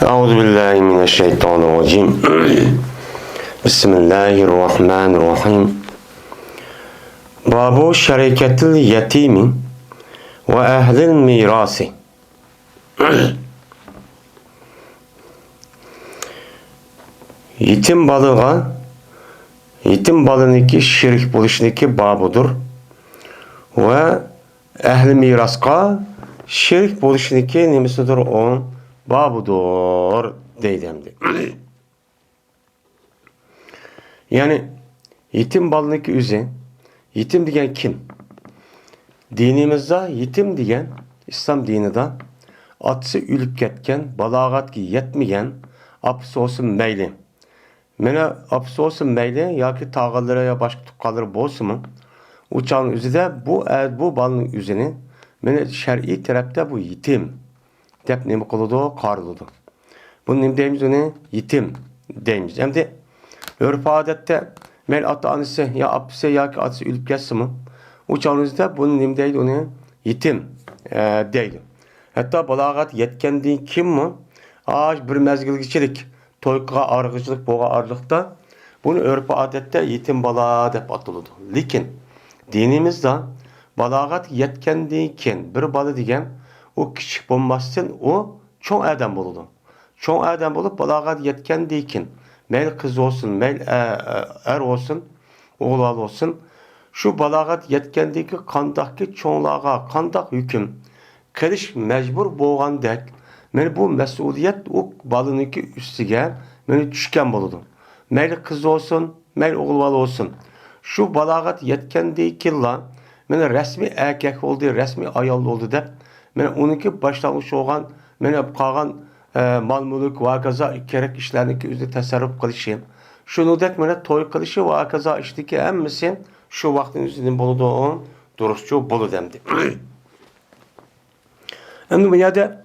Euzubillahimineşşeytanirracim. Bismillahirrahmanirrahim. Babu şeriketil yetimi ve ehlil mirasi. Yetim balığa, yetim balığınki şirk buluşundaki babudur. Ve ehli miraska şirk buluşundaki nimesidir on babudur deydemdi. Yani yetim balığındaki üze, yetim diyen kim? Dinimizde yetim diyen, İslam dinida atsı ülüp ketken, balağat yetmeyen, apsı olsun meyli. Mene apsı olsun meyli, ya ki tağalara ya başka tukaları bolsun mu? Uçağın üzerinde bu balığın üzerine mene şer'i tarafta bu yetim. Dep nemi kılıdı, karlıdı. Bunun nemi deyimiz onu yetim deyimiz. Hem de örf adette mel atı anısı ya apsı ya ki atsı ülüp ketsin mi? Uçağın üzerinde bunun nemi deydi onu yetim deydi. Hatta balağat yetkendiğin kim mi? Bir mezgilgiçilik, toyqa argıcılık, boğa arlıkta bunu örf adette yetim balağa dep atıldı. Lakin dinimizde balağat yetkendiğin bir balı degen o küçük olmasın o çoğun adam buludu. Çoğun adam bulup balağat yetkendiğin meyl kız olsun, meyl er olsun, oğlal olsun. Şu balağat yetkendiği kandaki çoğunluğa, kandak hüküm kırış mecbur boğandek meni bu mesuliyet o balınınki üstüge meni düşken buludu. Meyl kız olsun, meyl oğlal olsun. Şu balağat yetkendiği killa meni resmi erkek oldu, resmi ayol oldu dep meni onunki başlamış olan meni kalan mal mülk vakaza gerek işlerinki üzerinde tasarruf kılışı. Şunu dek meni toy kılışı vakaza işteki emmisi şu vaktin üzerinde buludu on duruşçu bulu demdi. Hem bu yada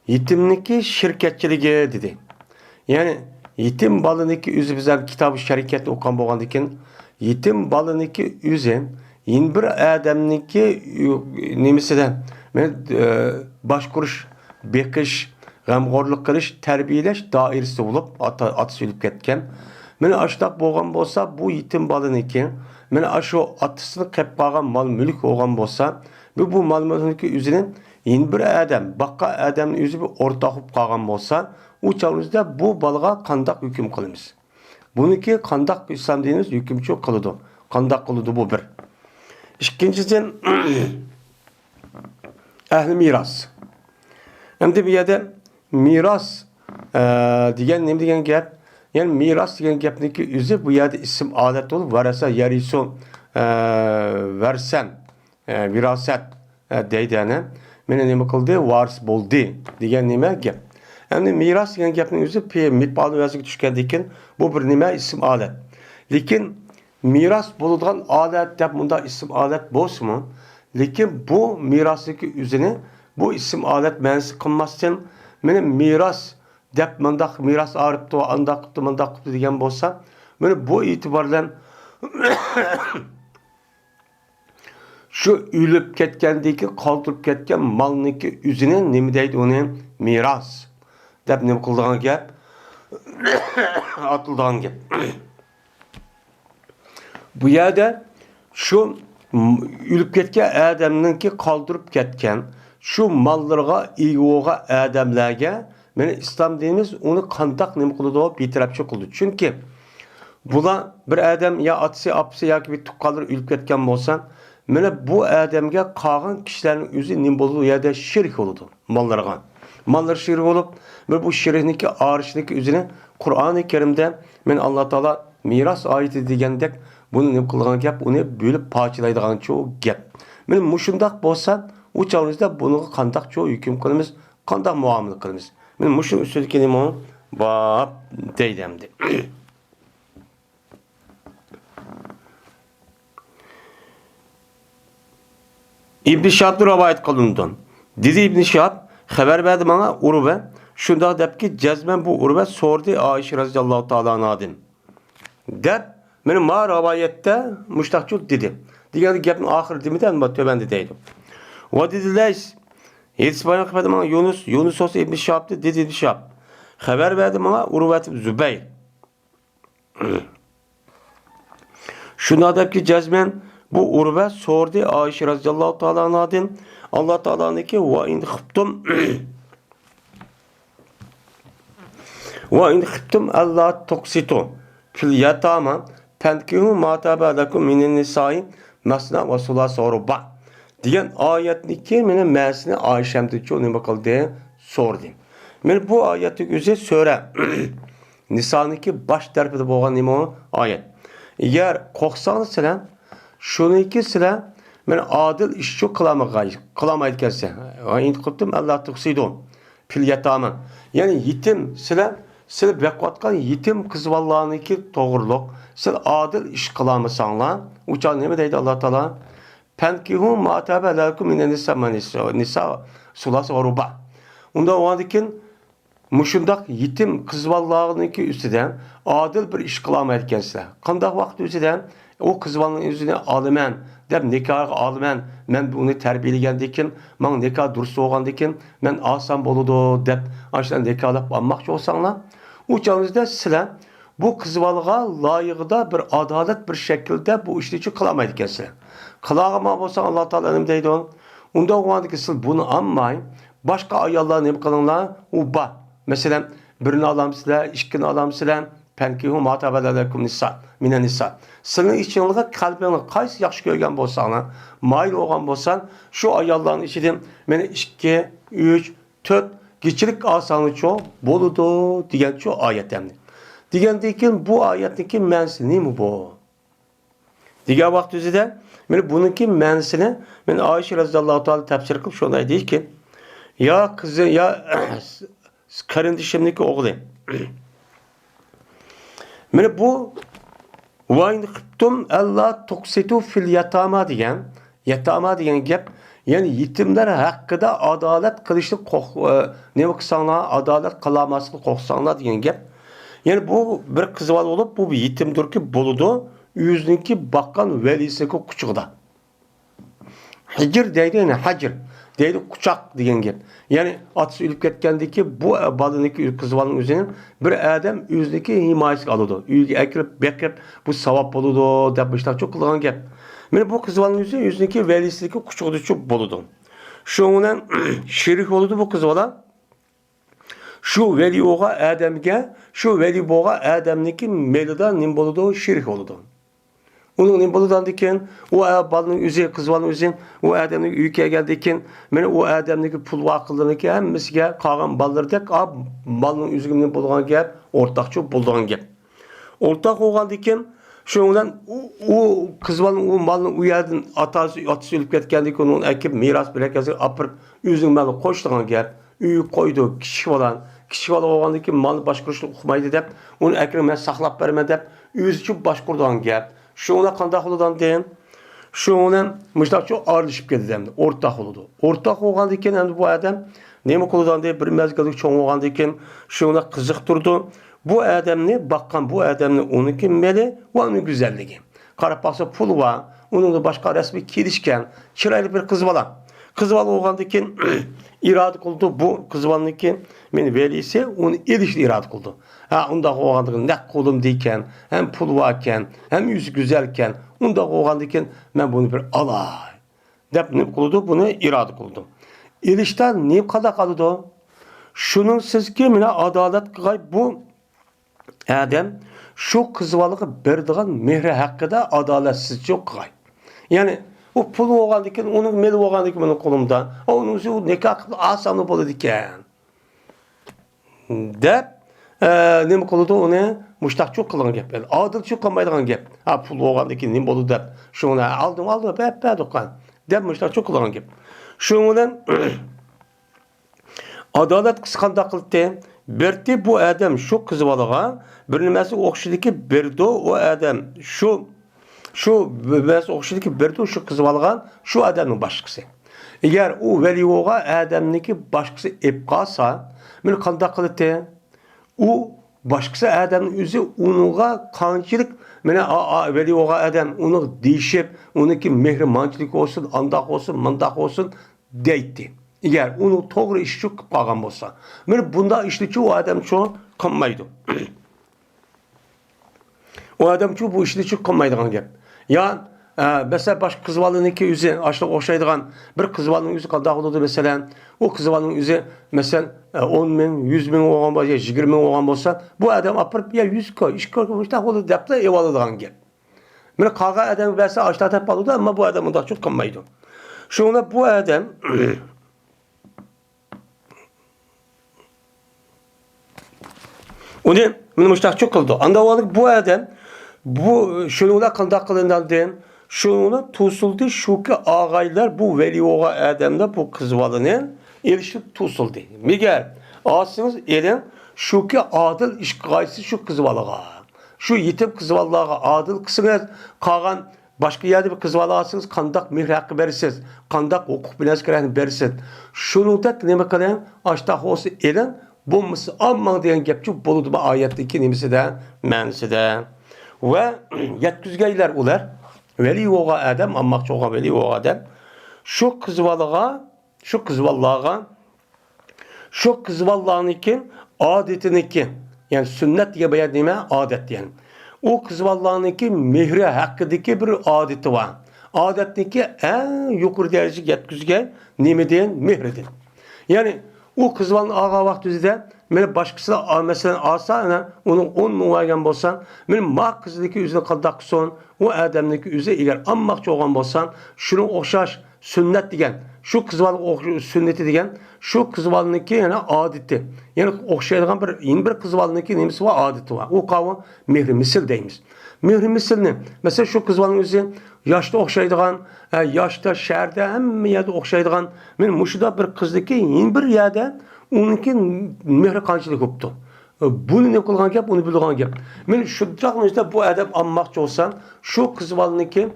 yetimniki şirketçiliği dedi. Yani yetim balıniki üzü bize kitabı şirket okan boğandikin yetim balıniki üzü yin bir adamniki nimisiden başkuruş, bekiş, gamgorluk kılış, terbiyeleş dairesi bulup atı sülüp ketken. Mene aştak boğan bolsa bu yetim balıniki mene aşı atısını kep bağan mal mülk oğan bolsa bu mal mülkü üzerinin yin bir adam, bakka adamın yüzü bir ortak kalgan bolsa o çağımızda bu balığa kandak hüküm kılımız. Bununki kandak İslam dinimiz hükümçü kılıdı. Kandak kılıdı bu bir. İkinciden ehli miras. Hem de bir yerde miras diyen ne diyen gap yani miras diyen gapniki yüzü bu yerde isim adet olur. Varasa yarisu versen viraset deydene mene nime kıldı varis boldu diyen nime gap. Yani miras diyen gapning yüzü mitbalı yazık düşkendikin bu bir nime isim alet. Lakin miras bulunduğun alet dep bunda isim alet bolsun mu? Lakin bu mirasdaki üzerine bu isim alet mensi kılmazken mene miras dep mandak miras ağrıptı andakıptı mandakıptı diyen bolsa mene bu itibarla şu ülüp ketkendeki kaldırıp ketken malniki üzerine nemi deydi onu miras dep nemi kıldığın gap atıldığın gap. Bu yerde şu ülüp ketken adamınki kaldırıp ketken şu mallarga iyoga adamlarga meni İslam dinimiz onu kandak nemi kıldı o bitirapçı kıldı. Çünkü bula bir adam ya atsı apsı ya ki bir tukalır ülüp ketken bolsa mene bu adamga kalgan kişilerin yüzü nim bolu yerde şirk oldu mallarga. Mallar şirk olup ve bu şirkniki ağrışniki üzerine Kur'an-ı Kerim'de men Allah Teala miras ayeti degendek bunu ne kılgan gap onu bölüp parçalaydigan çoğu gap. Men muşundak bolsa o çağımızda bunu kandak çoğu hüküm kılımız, kandak muamele kılımız. Men muşun üstündeki limon bab deydemdi. İbn Şahab'da rivayet kılındı. Dedi İbn Şahab haber verdi bana Urve şunda dep ki cezmen bu Urve sordu Ayşe radhiyallahu taala anhadan. Dep benim ma rivayette müştakçul dedi. Diğer gapın ahir demeden mi töbende deydi. Ve dediler Hadis bayan qiladi mana Yunus olsa ibn Şihab'dı, dedi ibn Şihab. Haber verdi bana Urvet ibn Zübeyir. Şuna da ki cezmen bu Urve sordu Ayşe radıyallahu ta'ala anhadan Allah Teala'nın ki ve in khiftum Allah tuksitu fil yatama tenkihu ma tabalakum minin nisai masna ve sulasa ruba diyen ayetniki menen mersini Ayşem'de çoğu ne bakıldı sordu. Men bu ayeti güzel söyle. Nisaniki baş tarafında boğan nima o ayet. Eğer korksanız sizler şuniki sizler men adil işçi kılamaydı kelse. İn khiftum Allah tuksitu fil yatama. Yani yetim sizler bekvatkan yetim kız vallahaniki toğırlık. Siz adil iş kılamasanlar. Uçan ne mi deydi Allah Teala? Penkihu ma tabalakum minen nisa sulası ve ruba. Onda o andikin muşundak yetim kız vallahaniki üstüden adil bir iş kılamaydı sizler. Kandak vakti üstüden o kız vallahaniki üstüden alımen dep nikah alımen men bunu terbiyelegendikin men nikah dursa olgandikin men alsam boludu dep aşdan nikahlap almakçı olsanlar uçağınızda sizler bu kızvalığa layıkda bir adalet bir şekilde bu işi için kılamaydı ekensizler. Kılağıma olsan Allah Teala ne deydi onu? Onda o anda ki siz bunu anmayın. Başka ayarlar ne kılınlar? Uba. Mesela birini alamsızlar, işkini alamsızlar. Penkihu ma tabalakum nisa minen nisa. Senin içinliğe kalbine kaysi yaxşı görgen bolsan, mayil olgan bolsan, şu ayarların içinden meni 2, 3, 4 geçirik alsanı çok boludu diyen şu ayetemdi. Digendeki bu ayetteki mənsi ne mi bu? Diğer vakti üzere men bununki mənsini men Ayşe radıyallahu ta'ala tefsir kılıp şunday deyir ki ya kızı ya kardeşimdeki oğlu. Men bu ve in khiftum Allah tuksitu fil yatama diyen gap yani yetimler hakkında adalet kılışlı ne baksanlar adalet kılamasını korksanlar diyen gap. Yani bu bir kızval olup bu bir yetimdir ki boludu yüzünki bakkan velisiki kuçukda. Hicr deydi yani hacir deydi kucak diyen gap. Yani atısı ölüp ketkendeki bu balındaki kızvalın üzerinin bir adam yüzündeki himayesi alıyordu. Yüzü ekrip bekrip bu savap boludu demişler çok kılgan gap. Yani bu kızvalın yüzündeki velisiki kuçukda çok boludu. Şundan şerik oldu bu kızvala. Şu veli oğa Adem'ge, şu veli boğa Adem'niki melida nimboludu şirik oludu. Onun nimboludan diken, o balının üzeri, kızvalının üzeri, o Adem'in ülkeye geldikken, meni o Adem'niki pul vakıldığındaki hemmisiga kalan balları tek, balının üzeri nimboludan gep, ortakçı bulduğun gep. Ortak oğan diken, şundan o kızvalının o malının uyardın atası ölüp ketkendik onun ekip miras bilekesi apırıp üzüm malı koştuğun gep, üyü koydu kişi olgandaki malı başkuruşlu okumaydı dep, onu ekrime saklap verme dep, üzücü başkurduğun gep. Şuna kandak oludan deyin, şuna müştak çok ağırlaşıp geldi ortak oldu. Ortak olgandaki hem bu adam nemi koludan diye bir mezgillik çoğun olgandaki şuna kızık durdu. Bu adamni bakkan bu adamni onunki meli ve onun güzelliği. Karapaksa pulu var, onun da başka resmi kilişken, çıraylı bir kız bala. Kızval olgandaki irade kıldı bu kızvalniki men velisi onu ilişki irade kıldı. Ha onda olgandaki ne kolum deyken hem pul varken hem yüzü güzelken onda olgandaki men bunu bir alay. Dep ne kıldı bunu irade kıldı. İlişten ne kadar kaldı? Şunun siz kimine adalet kılay bu adam şu kızvalığı berdiğin mehri hakkında adaletsiz çok kılay. Yani o pulu olgandaki, onun meli olgandaki benim kolumda. Onun üzeri nikah asanı bolu diken. Dep, ne mi koludu onu muştak çok kılan gep. Adil çok kılmaydıgan gep. Ha pulu olgandaki ne bolu dep. Şuna aldım, hep dokan. Dep muştak çok kılan gep. Şundan adalet kıskanda kıldı. Berti bu adam şu kızvalığa bir nimesi okşudaki berdo o adam şu mesela okşudaki berdo şu kızvalığa şu adamın başkası. Eğer o veli oğa adamniki başkası ipqasa men kanda kıldı. O başkası adamın üzü onuğa kançılık mena veli oğa adam onu değişip onunki mehrimançılık olsun, andak olsun, mandak olsun deydi. Eğer onu doğru iş için kalgan olsa. Mene bunda işliçi o adam çoğu kılmaydı. O adam çoğu bu işliçi kılmaydıgan gap. Ya mesela baş kızvalınınki yüzü açlık okşaydıgan bir kızvalının yüzü kaldak olurdu mesela. O kızvalının yüzü mesela 10 bin, 100 bin oğlan olsa, 20 bin oğlan olsa bu adam apırıp ya 100 koy, 2 koy, işte olur deyip de ev alıdığan gap. Mene kağa adam verse açlığa tep alırdı ama bu adamın da çok kılmaydı. Şuna bu adam onu benim müştak çok kıldı. Anda olarak bu adam bu şununla kandak kılından den şununla tusuldu şu ki ağaylar bu veli oğa adamda bu kızvalının erişip tusuldu. Miger asınız elin şu ki adil iş gaysi şu kızvalığa. Şu yetim kızvalığa adil kısınız kalan başka yerde bir kızvalığa asınız kandak mihir hakkı verirsiniz. Kandak hukuk bilmez kereni verirsiniz. Şunu da ne kadar açta olsa elin bu mısı amman diyen gepçi boludu bu ayetteki nimisi de menisi de. Ve yetküzgeyler ular veli oğa adam ammak çoğa veli oğa adam şu kızvallağıniki adetinikin yani sünnet diye bayan deme adet yani. O kızvallağıniki mihri hakkıdaki bir adeti var. Adetniki en yukarı derece yetküzgey nime diyen mihridir. Yani o kızvalın ağa vaktizde mene başkası mesela alsa onun 10 muayyen bolsan benim ma kızdaki yüzüne kaldak son o adamdaki yüzü eğer ammak çoğan bolsan şunu okşaş sünnet diyen şu kızval sünneti diyen şu kızvalınki yani adeti yani okşaydıgan bir kızvalınki nemisi var adeti var o kavı mihri misil deyimiz. Mihri misil ne? Mesela şu kızvalın yüzü yaşta okşaydıgan, yaşta şehirde hem yerde okşaydıgan benim muşuda bir kızdaki yeni bir yerde onunki mihri kançılık koptu. Bunu ne kılgan gap, onu bildiğin gap. Men şu dağınızda bu adam anmakçı olsan, şu kızvalınki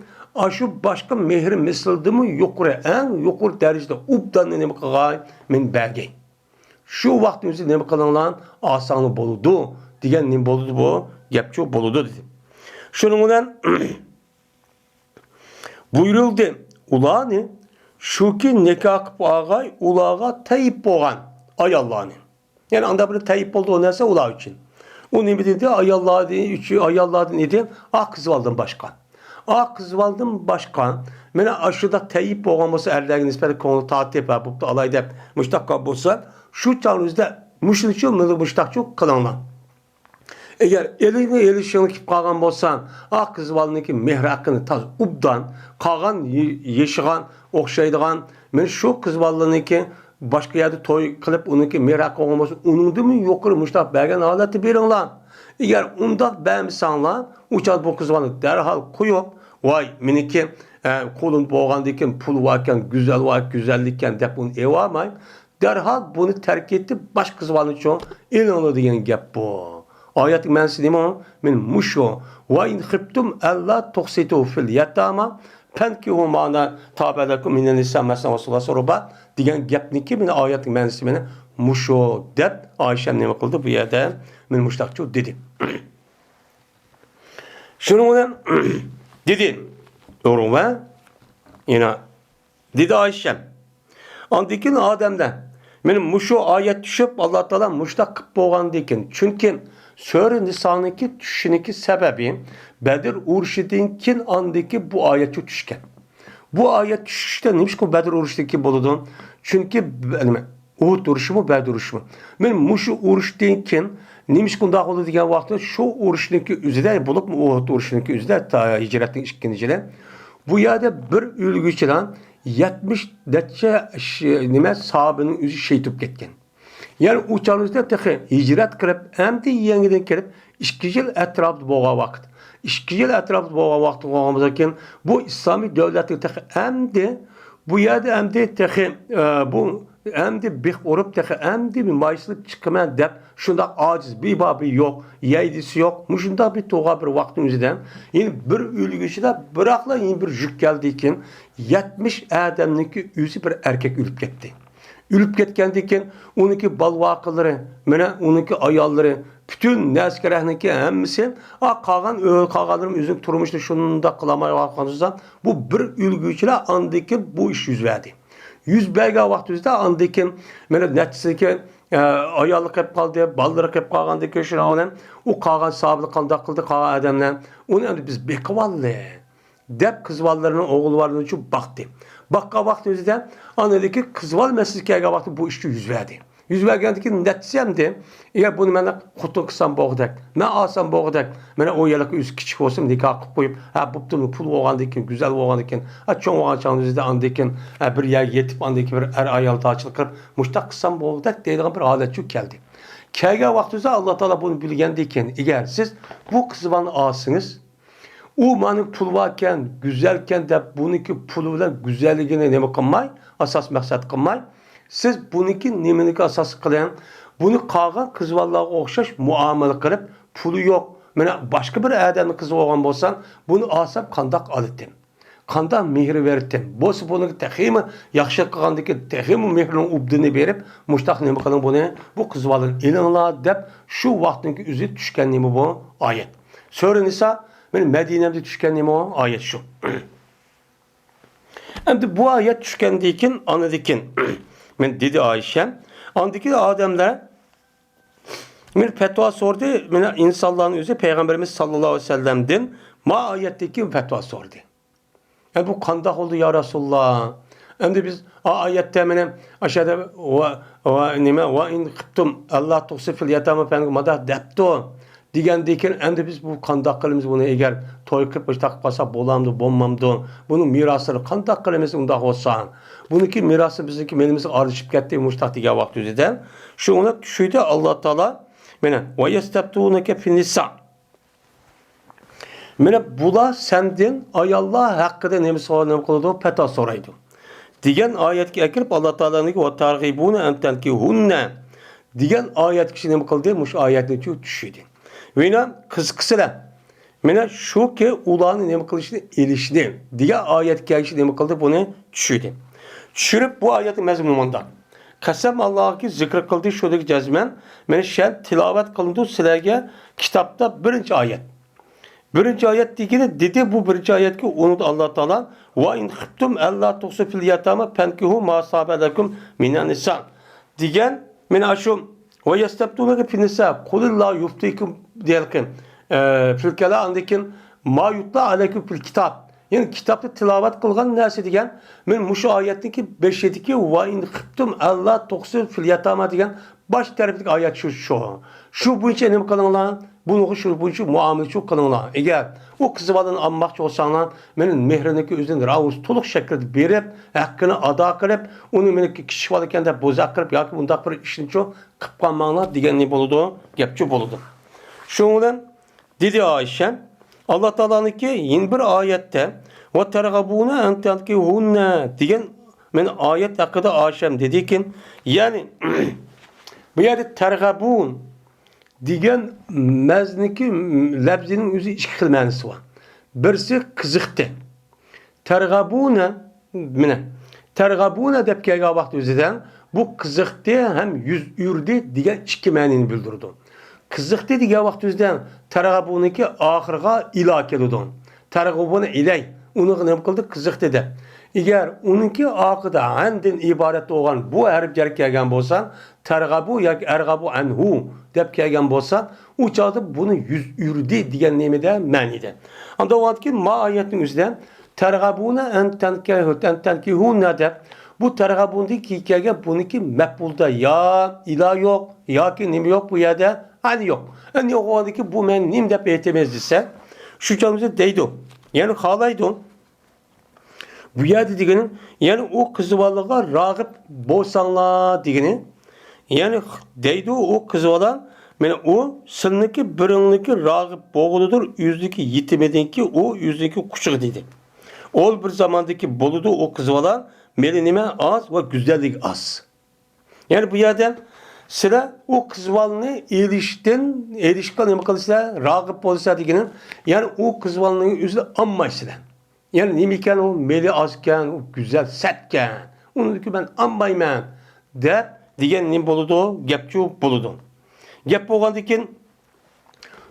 şu başka mihri misildi mi yukarı, en yukarı derecede ubdan ne kılgan men belgey. Şu vaktimizde ne kılgan asanı boludu, diyen ne boludu bu, gapçı boludu dedi. Şunundan buyuruldu. Ulağını şu ki nikah ağay ulağa tayip boğan ay Allah'ını. Yani anda bir tayip oldu o neyse ulağı için. O ne dedi? Ay Allah'ı dedi. Ay Allah'ı dedi. Kızvaldım başkan. Kızvaldım başkan. Mene aşıda tayip boğan olsa erlerin nispeti konu tahtip yapıp da alayda müştakka bulsa şu çağınızda müştakçı müştakçı kılanlar. Eğer eline erişini kip kalgan bolsan, kızvalınki mehri hakkını taz ubdan, kalgan yeşigan, okşaydıgan, men şu kızvalınki başka yerde toy kılıp onunki mehri hakkı olmasın, onun da mı yukarı müştak belgen aleti birin lan. Eğer onda beğenmişsen uçad bu kızvalını derhal koyup, vay meniki kolun boğandaki pul varken, güzel var, güzellikken dep bunu evamayın, derhal bunu terk etti, baş kızvalını çoğun, elin olur diyen gap bu. Ayetin mensi değil mi? Min muşu ve in khiftum alla tuqsitu fil yatama penkihu mana tabelakum min nisa mesela Resulullah sorba diyen gapniki min ayetin mensi mene muşu deb Ayşe ne kıldı bu yerde min muştakçu dedi. Şunu dedi. Doğru mu? Yine dedi Ayşe. Andikin Adem'den benim muşu ayet düşüp Allah Teala muştak boğan dikin. Çünkü Sure Nisa'nınki düşüşüneki sebebi Bedir urşidinkin andaki bu ayet düşüşken. Bu ayet düşüşte neymiş ki Bedir urşidinki boludun? Çünkü Uhud uruşu mu Bedir uruşu mu? Benim muşu urşidinkin neymiş ki daha oldu diyen vakti şu urşidinki üzere bulup mu Uhud urşidinki üzere ta hicretin ikinci bu yerde bir ülgüçeden 70 derece nime sahabenin yüzü şeytip ketken. Yani uçağınızda tıkı hicret kırıp hem de yeniden kırıp 2 yıl etrafı boğa vakit. 2 yıl etrafı boğa vakit olmamızdakin bu İslami devleti tıkı hem de bu yerde hem de tıkı bu hem de bir orup tıkı hem de bir mayıslık çıkmayan dep şunda aciz bir babı yok, yeydisi yok. Muşunda bir toğa bir vaktimizden yine bir ülgüsüde bırakla yine bir jük geldiyken 70 adamlık yüzü bir erkek ülüp gitti. Ülüp ketkendikin onunki balvaqıları, mene onunki ayalları, bütün neskerehniki hemmisi kağanlarım üzüm turmuştu şunun da kılamaya vakıfınızdan bu bir ülgüçüle andaki bu iş yüz verdi. yüz berge vaxtımızda andikin mene neticesi ayarlı kep kaldı, balları kep kalgandı ki şuna olan o kalgan sahibi kandak kıldı kalgan adamla onu biz bekvalle dep kızvallarının oğullarının için baktı. Bakka vaxtımızda anladı kızval meslekeye vaxtı bu işi yüz verdi. Yüz vergendeki neticemdi. Eğer bunu ben kutun kısam boğdak, ben alsam boğdak, ben o yıllık üst küçük olsam nikah kıp koyup, ha bu pul oğandıkken, güzel oğandıkken, ha çoğun oğan çağınızda andıkken, bir yer yetip andıkken bir ayal taçılık kırıp, muştak kısam boğdak deydiğin bir alet geldi. Kerge vaxtınızda Allah Teala bunu bilgendiyken, eğer siz bu kızvanı alsınız, o manı pul varken, güzelken de bununki puluyla güzelliğine ne kılmay, asas maksat kılmay, siz bununki nimeniki asas kılayan, bunu kalgan kızvallığa okşaş muamele kılıp, pulu yok. Mene başka bir adamın kızı olan bolsan, bunu alsam kandak alıttım. Kandak mihri verittim. Bosu bunu tehimi, yakşı kılgandaki tehimi mihrinin ubdini verip, muştak nemi kılın bunu, bu kızvallığın ilinla dep, şu vaktinki üzü düşken nemi bu ayet. Sonra nisa, benim Medine'mde düşken nemi o ayet şu. Hem bu ayet düşkendiyken anladıkin. Men dedi Ayşe, andaki adamlar bir fetva sordu. Men insanların yüzü Peygamberimiz sallallahu aleyhi ve sellem'den ma ayetteki fetva sordu. Yani bu kandak oldu ya Resulullah. Hem de biz ayette menen aşağıda ve in khiftum Allah tuksifil yatama fen madah depto degendeyken hem de biz bu kandak kılımız bunu eğer toy kıp baştak pasa bolamdı bommamdı bunun mirasını kandak kılımız unda olsa bununki mirası bizimki menimiz arışıp gitti muştak diye vakti üzerinde şu ona şuydu Allah Teala menen ve yestebtunke fin nisa menen bula senden ayallah hakkında nemi soran kıldı peta soraydı diyen ayet ekirip Allah Teala'nın ki ve targibune enten ki hunne diyen ayet kişi nemi kıldı muş ayetini düşüydü. Ve yine kısıla. Mene şu ki ulanın nemi kılışını ilişti. Diye ayet gelişi nemi kıldı bunu düşürdü. Düşürüp bu ayeti mezmunundan. Kasem Allah'a ki zikr kıldı şuradaki cezmen. Mene şel tilavet kılındı silege kitapta birinci ayet. Birinci ayet dikine dedi bu birinci ayet ki onu da Allah Teala ve in khiftum alla tuksifil yatama penkihu ma sabelekum minan nisa. Diyen mene şu ve yestebtunake fin nisa kulillahu yuftikum diyelim. Fülkela andikin ma yutla aleyküm fil kitap. Yani kitapta tilavet kılgan nesi diyen men muşu ayetteki 5-7'ki ve in khiftum alla tuksifil yatama diyen baş taraftaki ayet şu. Şu bu için ne kılınlar? Bunu şu bu için muamele çok kılınlar. Eğer o kızıvalın anmakçı olsanlar benim mehrineki üzerinde ravuz tuluk şekilde berip hakkını ada kılıp onu meniki kişi varken de bozak kılıp ya ki bunda bir işini çok kıpkanmanlar diyen ne buludu? Gepçi buludu. Şundan dedi Ayşe Allah Teala'nın ki yeni bir ayette ve tergabuna entelki hunne diyen men ayet hakkında Ayşem dedi ki yani bu yerde tergabun diyen mezniki lebzinin yüzü iki xil manisi var. Birisi kızıktı. Tergabuna mine. Tergabuna dep kelgan vaqt özüden bu kızıktı hem yüz ürdü diyen iki manini bildirdi. Kızıktı diyen vaqt özüden tergabuniki ahirga ila keludi. Tergabuna ilay. Onu ne kıldı kızıktı de. Eğer onunki akıda andin ibaret olan bu harf gerek kelgan bolsa tergabu ya ergabu anhu dep kelgan bolsa o çağda bunu yüz ürdü diyen nemede manide. Anda o vakit ma ayetin üzerinden tergabuna entenkehunne dep bu tergabundaki kelgan bununki mekbulda ya ila yok ya ki nemi yok bu yerde hani yok. Yani o vakit bu men nim dep etemezse şu çağımızda deydi. Yani halaydı. Bu yerde digenin yani o kızıvalığa rağıp bolsanlar digeni yani deydi o kızıvala yani o sınıki birinliki rağıp boğuludur yüzdeki yitimedinki o yüzdeki kuşuk dedi. Ol bir zamandaki boludu o kızıvala melinime az ve güzellik az. Yani bu yerden sıra o kızıvalını erişkan yamakalıysa rağıp bolsa digenin yani o kızıvalının yüzü ammayısıyla. Yani nimiken o meli azken, o güzel setken, onu ki ben anmayman de diyen nim boludu, gepçu boludu. Gep boğandikin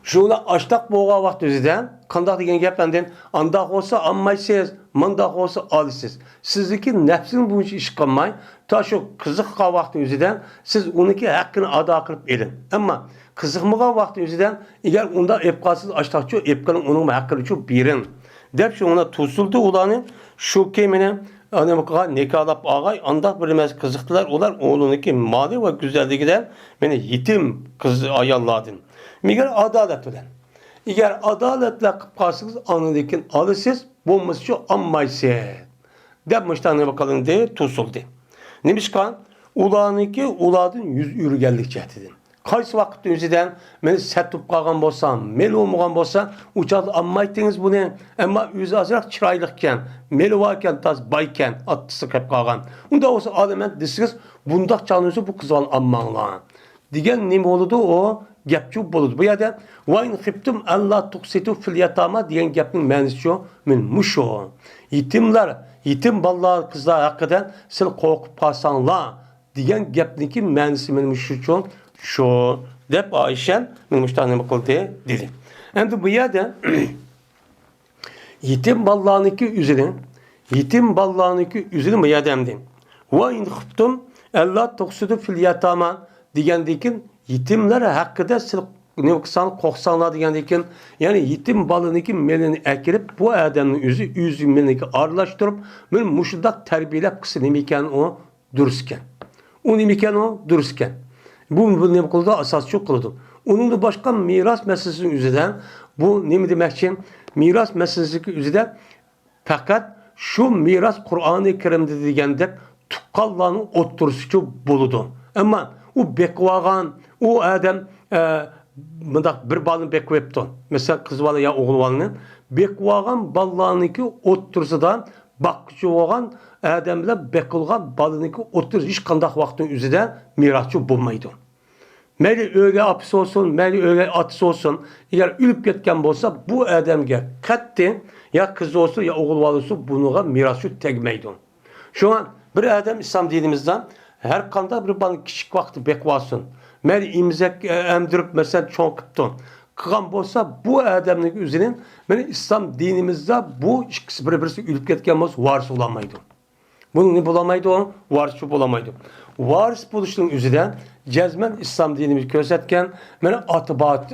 şuna açtak boğa vakti özüden, kandak diyen gep benden andak olsa anmaysız, mındaq olsa alısınız. Sizdeki nefsin bu işi iş qılmay, ta şu qiziqqan vaqtın özüdən siz onunki haqqını ada qılıb edin. Amma qiziqmagan vaqtın özüdən eğer onda epqasız açtaqçı epqanın onun haqqını çok birin. Dep şu ona tusuldu ulanı şu kemine anamıqa nikahlap ağay andaq bir emas qiziqdilar. Ular oğlununki mali ve güzelligidən meni yetim kız ayalladın. Meğer adalet bilen. Eğer adaletle qıp qalsınız anıdaki alısız bulması şu ammaysı. Dep mıştanı bakalım de tusuldu. Nemişkan ulanınki uladın yüz ürgellik cəhdidir. Qaysı vaqt özüdən meni sətib qalğan bolsam, mel olmagan bolsa, uçadı ammaytınız bunu. Amma özü azraq çiraylıq meli varken, taz bayken, attısı qep qalğan. Unda olsa adamən desiniz, bundaq canınızı bu qızal ammanlar. Digen nemi oludu o? Gepçu boludu. Bu yerdə وَاِنْ خِبْتُمْ اَلَّا تُقْسِتُ فِي الْيَتَامَا diyen gepin mənisi şu, min muşo. Yetimler, yetim ballar kızlar hakkıdan sil korkup kalsanlar diyen gepniki mənisi min muşu şu dep Ayşen min muştanımı kıldı dedi. Hem bu yerdə yetim ballarınki üzerine bu yerdəmdi. وَاِنْ خِبْتُمْ اَلَّا تُقْسِتُ فِي الْيَتَامَا diyendikin yetimler hakkında sil koksanlar diyendikin yani yetim balınınki melini ekirip bu adamın yüzü melini arlaştırıp benim muşudak terbiyelep kısa nemiken o dürüstken. O nemiken o dürüstken. Bu ne kıldı asas çok kıldı. Onun da başka miras meselesinin üzerinden bu ne mi demek için miras meselesi üzerinden fakat şu miras Kur'an-ı Kerim'de diyende tukkallanın oturusu buludu. Ama o bekvagan o adam mındaq bir balını bekwepton. Mesela kız balı ya oğul balının bekvagan ballarınki otursudan bakıcı olan adamla bekılgan balınınki otursu hiç kandaq vaxtın üzüde mirasçı bulmaydı. Meli öyle apısı olsun, meli öyle atısı olsun. Eğer ülüp ketken bolsa bu adamga kattı ya kız olsun ya oğul balı olsun bunuğa mirasçı tegmeydi. Şu an bir adam İslam dinimizden her kanda bir balın küçük vakti bekvasın. Mel imzek emdirip mesela çoğun kıptın. Kıgan bolsa bu adamın üzerinin benim İslam dinimizde bu ikisi birbirisi ülüp ketken bolsa varis olamaydı. Bunu ne bulamaydı o? Varis bulamaydı. Varis buluştuğun üzerinden cezmen İslam dinimizi gözetken benim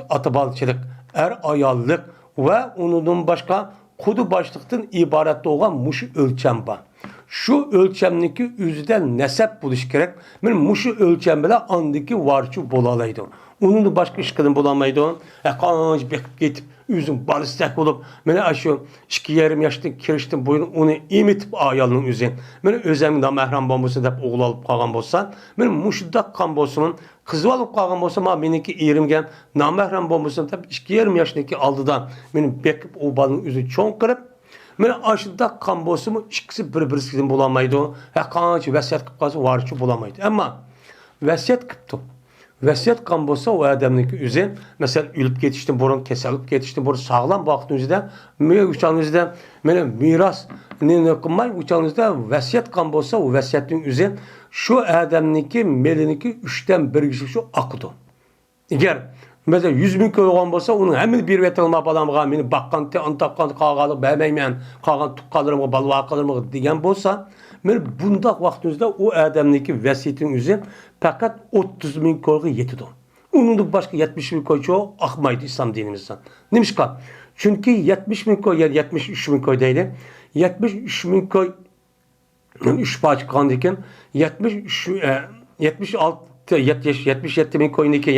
atıbalçılık, ayallık ve onun başka kudu başlıktan ibaretli olan muşu ölçem var. Şu ölçemdeki üzüden nesep buluş gerek. Ben muşu ölçemle andaki varçı bolalaydı. Onun da başka işkiden bulamaydı. Kanıcı bekip gitip üzüm balistek olup beni aşı 2 yarım yaşta kiriştim boyun onu imitip ayalının üzün. Ben özümde mehram bombası deyip oğul alıp kalgan bolsa, ben muşudak kan bolsun, kızı alıp kalgan bolsa ama benimki erimgen namehram bombası deyip 2 yarım yaşındaki aldıdan benim bekip o balın üzü çoğun kırıp men aşıda kan bosumu ikisi bir-birisinden bulamaydı. Kanıcı vesiyet kıp kalsa varçı bulamaydı. Ama vesiyet kıptı. Vesiyet kan bosa o adamınki üzerine mesela ülüp yetiştim burun kesilip yetiştim burun sağlam vaxtın üzerinde uçağınızda miras ne kılmay uçağınızda vesiyet kan bosa o vesiyetin üzerine şu adamınki meliniki 3'ten 1 kişi şu akıdı. Eğer mesela 100 bin köy olan bolsa onun hemen bir vetilma balamığa meni bakkan te antaqan qağalı bəməymen qağan tuqqalırımı balva qalırımı degan bolsa men bundaq vaqtınızda o adamniki vəsiyetin üzü faqat 30 bin köyge yetidi. Onun da başka 70 bin köy çoğu akmaydı İslam dinimizden. Nemişka? Çünkü 70 bin köy yani 73 bin köy değil. 73 bin köy 3 parça kandiken 77 bin köyniki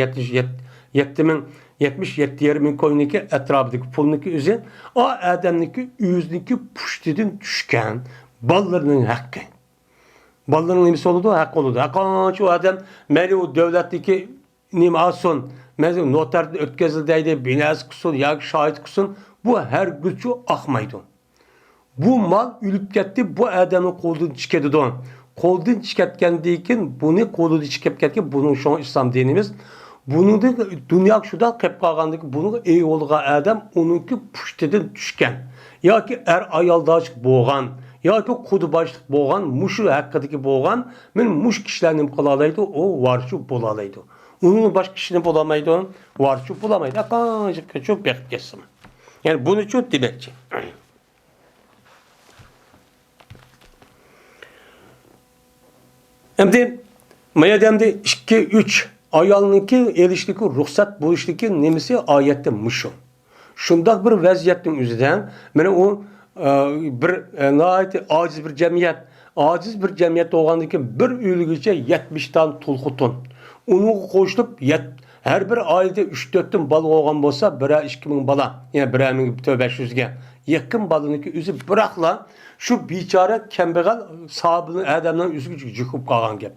77 bin koyuniki etrafındaki puluniki üzerine o adamniki yüzdeki puştidin düşken ballarının hakkı. Ballarının nemisi oldu, hakkı oldu. Hakkı o adam meli o devletteki nemi alsın, meli notarda ötkezildeydi, binaz kusun, ya şahit kusun, bu her gücü akmaydı. Bu mal ülüp gitti, bu adamın kolunu çıkedi. Kolunu çıkartkendiğinden bunu kolunu çıkartkendiğinden bunun şu an İslam dinimiz bunu da dünya şudan qep qalğandaki bunu ey olğa adam onunki puştedin düşken ya ki ayaldaş boğan ya ki kudu başlık boğan muşu hakkındaki boğan men muş kişilerin qalalaydı o varçı bolalaydı. Onun başka kişinin bulamaydı varçı bulamaydı. Akancık çok beklesin. Yani bunu çok demekçi. Endi maya demdi 2-3 ayolniki erişdiki ruhsat bo'lishdiki nemisi oyatda mushu. Shundaq bir vaziyatning o'zidan mana u bir nihoyatda ojiz bir jamiyat bo'lgandan keyin bir uyligicha 70 ton tulxutun. Uni qo'shilib har bir oilada 3-4 ton bola bo'lgan bo'lsa, 1-2 ming bola, ya'ni 1-500 ga yaqin bolaniki o'zi biroqla shu bechora kambag'al sahabini odamdan o'ziga jukib qolgan gap.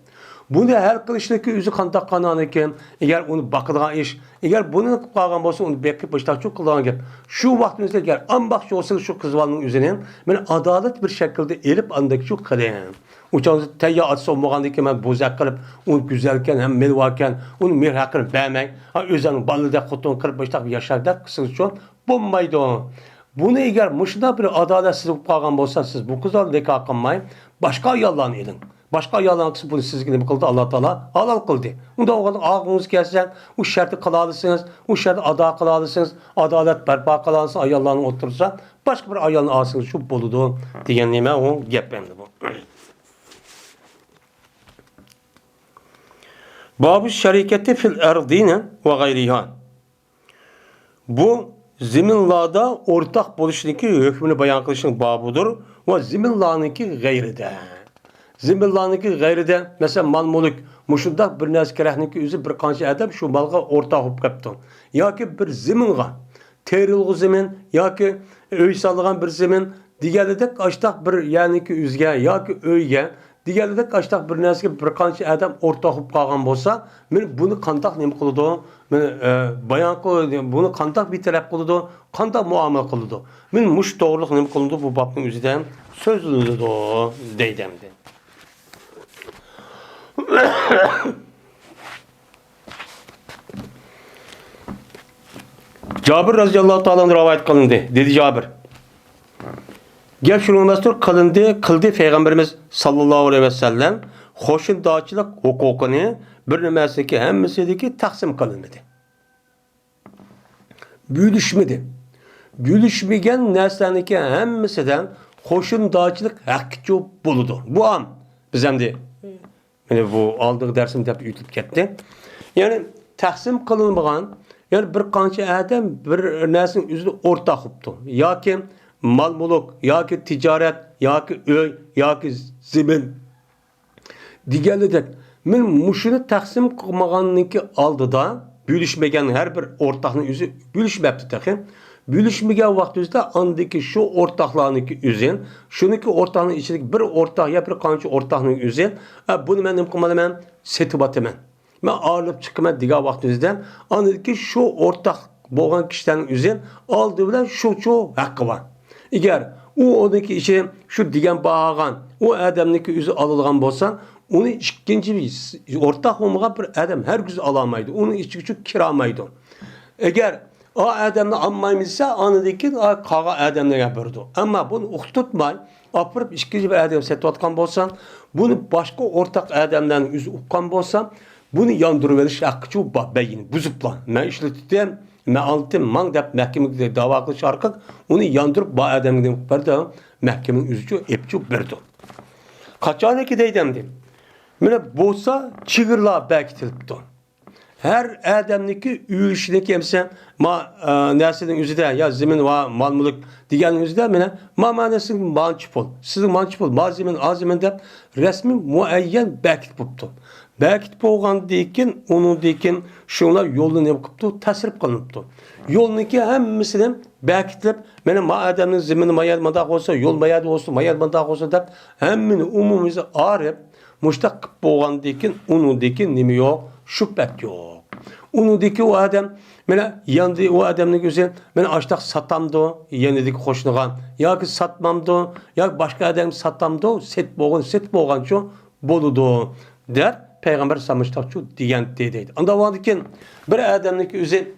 Buni hal qilishniki o'zi qanday qanon ekan, agar uni baqilgan ish, agar buni qilib qolgan bo'lsa, uni bekib boshdoqchi qilgan gap. Shu vaqtimizda agar anbaqchi bo'lsa shu qizvalning o'zini men adolat bir shaklda elib andak shu qiling. Uçağınızı tayyor atsa olmagandan keyin men bo'zaq qilib, uni go'zalkan, ham melvakan, uni mehr haqini bermang. Ha o'zining balida xotin qilib boshdoq yashaydi, qisish uchun bo'lmaydi. Buni agar mushunda bir adolatsizlik bo'lib qolgan bo'lsa, siz bu qizlarni nikah qilmay, boshqa ayollarni eling. Başka ayollarning qilsa buni sizga nima qildi? Alloh taolo halol qildi. Unda og'zingiz kelsa, u shartni qila olsangiz, u shartni ado qila olsangiz, adolat barpo qila olsangiz, ayollarni o'tirsa, boshqa bir ayolni olsangiz shu bo'ladi degan nima u gap endi bu. Babu şeriketi fil erdine ve gayriha. Bu ziminlarda ortak buluşundaki hükmünü bayan kılışın babudur ve ziminlarınki gayride. Ziminlarınki gayride mesela mal mulk muşundak bir nas kerakniki özü bir qancha adam şu malga ortak olup kaptı. Yoki bir ziminga terilg'i zimin yoki uy solgan bir zimin diğerledek açtaq bir yaniki üzge yoki uyga diğerledek açtaq bir narsaga bir qancha adam ortak olup qolgan bo'lsa, men buni qandoq nima qiladi? Men bayon qiladi, buni qandoq bir taraf qiladi, qandoq muomala qiladi? Men mush to'g'riliq nima qiladi bu babning o'zidan so'zlanadi deydimdi. Cabir radıyallahu ta'ala rivayet kılındı. Dedi Cabir. Gel şunu mestur kıldı Peygamberimiz sallallahu aleyhi ve sellem hoşundağçılık hukukunu bir nimesindeki hemmesideki taksim kılınmadı. Bölüşmegen nesleniki hemmesinden hoşundağçılık hakkı buludu. Bu an bizim de yani bu aldığı dersimde hep yutulup gitti. Yani taksim kılınmagan yani bir qancha adam bir narsaning o'zida o'rtaq qilibdi. Yoki mal mulk, yoki tijorat, yoki uy, yoki zimin. Deganidek, men mushuni taqsim qilmaganninki oldida bo'lishmagan har bir o'rtaqning o'zi bo'lishmabdi taxi. Bo'lishmagan vaqtimizda andiki shu o'rtaqlarniki o'zi, shuniki o'rtaqning ichidagi bir o'rtaq ya bir qancha o'rtaqning o'zi, buni men nima qilmaman, setib ataman. Ben ağırlıp çıkıma diga vaktimizden anladık ki şu ortak boğan kişilerin üzerine aldığı bilen şu hakkı var. Eğer oradaki işe şu digen bağıran o adamdaki üzü alıngan bolsan onu ikinci bir ortak olmayan bir adam her gün alamaydı. Onun içi küçük kiramaydı. Eğer o adamla anmaymışsa anladık ki kağa adamla yapırdı. Ama bunu tutmay apırıp ikinci bir adam setvatkan bolsan bunu başka ortak adamdan üzü ukkan bolsan bunu yandırıveriş hakkı beyini buzupla. Ben işletim, ben altım, man dep mahkemede dava kılış arkak, onu yandırıp bu adamın verdi, mahkemenin üzücü, epçü verdi. Kaçan ki deydimdi. Mene bolsa çığırla bektilipti. Her adamdaki üyüşündeki emsen, nesinin üzüde, ya zemin ve mal mulk diğerinin üzüde, mene manesinin mançıp ol. Sizin mançıp ol, malzemenin aziminde resmi muayyen bektilipti. Belki boğan deyken, onun deyken şunlar yolunu ne yapıptı? Tasrif kılınıptı. Yolundaki hemmisini belki benim madem'in zemini mayalmadak olsa, yol mayad olsa, mayalmadak olsa da hemmini umumuzu arayıp muştak boğan deyken, onun deyken nemi yok, şüphet yok. Onun deyken o adam, bana yandı o adamın gözü, bana açtak satamdı, yenideki hoşnuğan, ya ki satmamdı, ya başka adam satamdı, set boğan şu boludu der. Peygamber samıştakçı diyen deydi. Anda varken bir adamdaki üzeri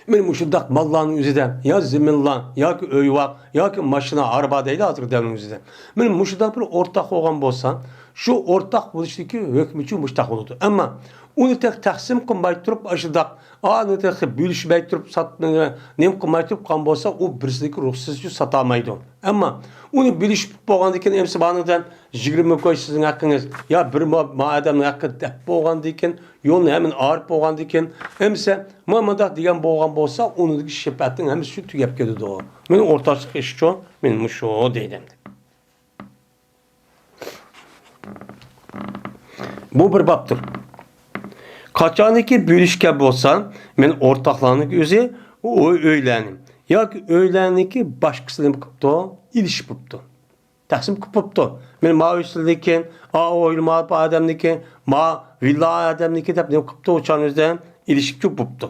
benim muşuddak malların üzerinden ya ziminlan ya ki öy var ya ki maşına araba deydi artık devrin üzerinden. Benim muşuddak bir ortak olan bolsan Şu ortak buluştaki hükmüçü müştak oldu. Ama onu tek taksim kılmay turup aşıdak, onu tek bölüşmey turup satmaya, nem kılmay turup kan bolsa o birisindeki ruhsuzcu satamaydı. Ama onu bölüşüp boğandayken emsi bağınıdan 20 koy sizin hakkınız. Ya bir adamın hakkı dep boğandayken, yolunu hemen ağırıp boğandayken, emsi mamada diyen boğan bolsa onundaki şepetin hem şu tüyep geldi o. Benim ortaçlık iş şu, benim şu deydim. Bu bir baptır. Kaçaniki bölüşke bolsa, men ortaklarının özü o öylenim. Ya ki öyleniki başkasının kıptı, ilişip kıptı. Taksim kıptı. Men ma üstündeki, oylama adamdaki, ma villa adamdaki de ne kıptı uçağınızda ilişip kıptı.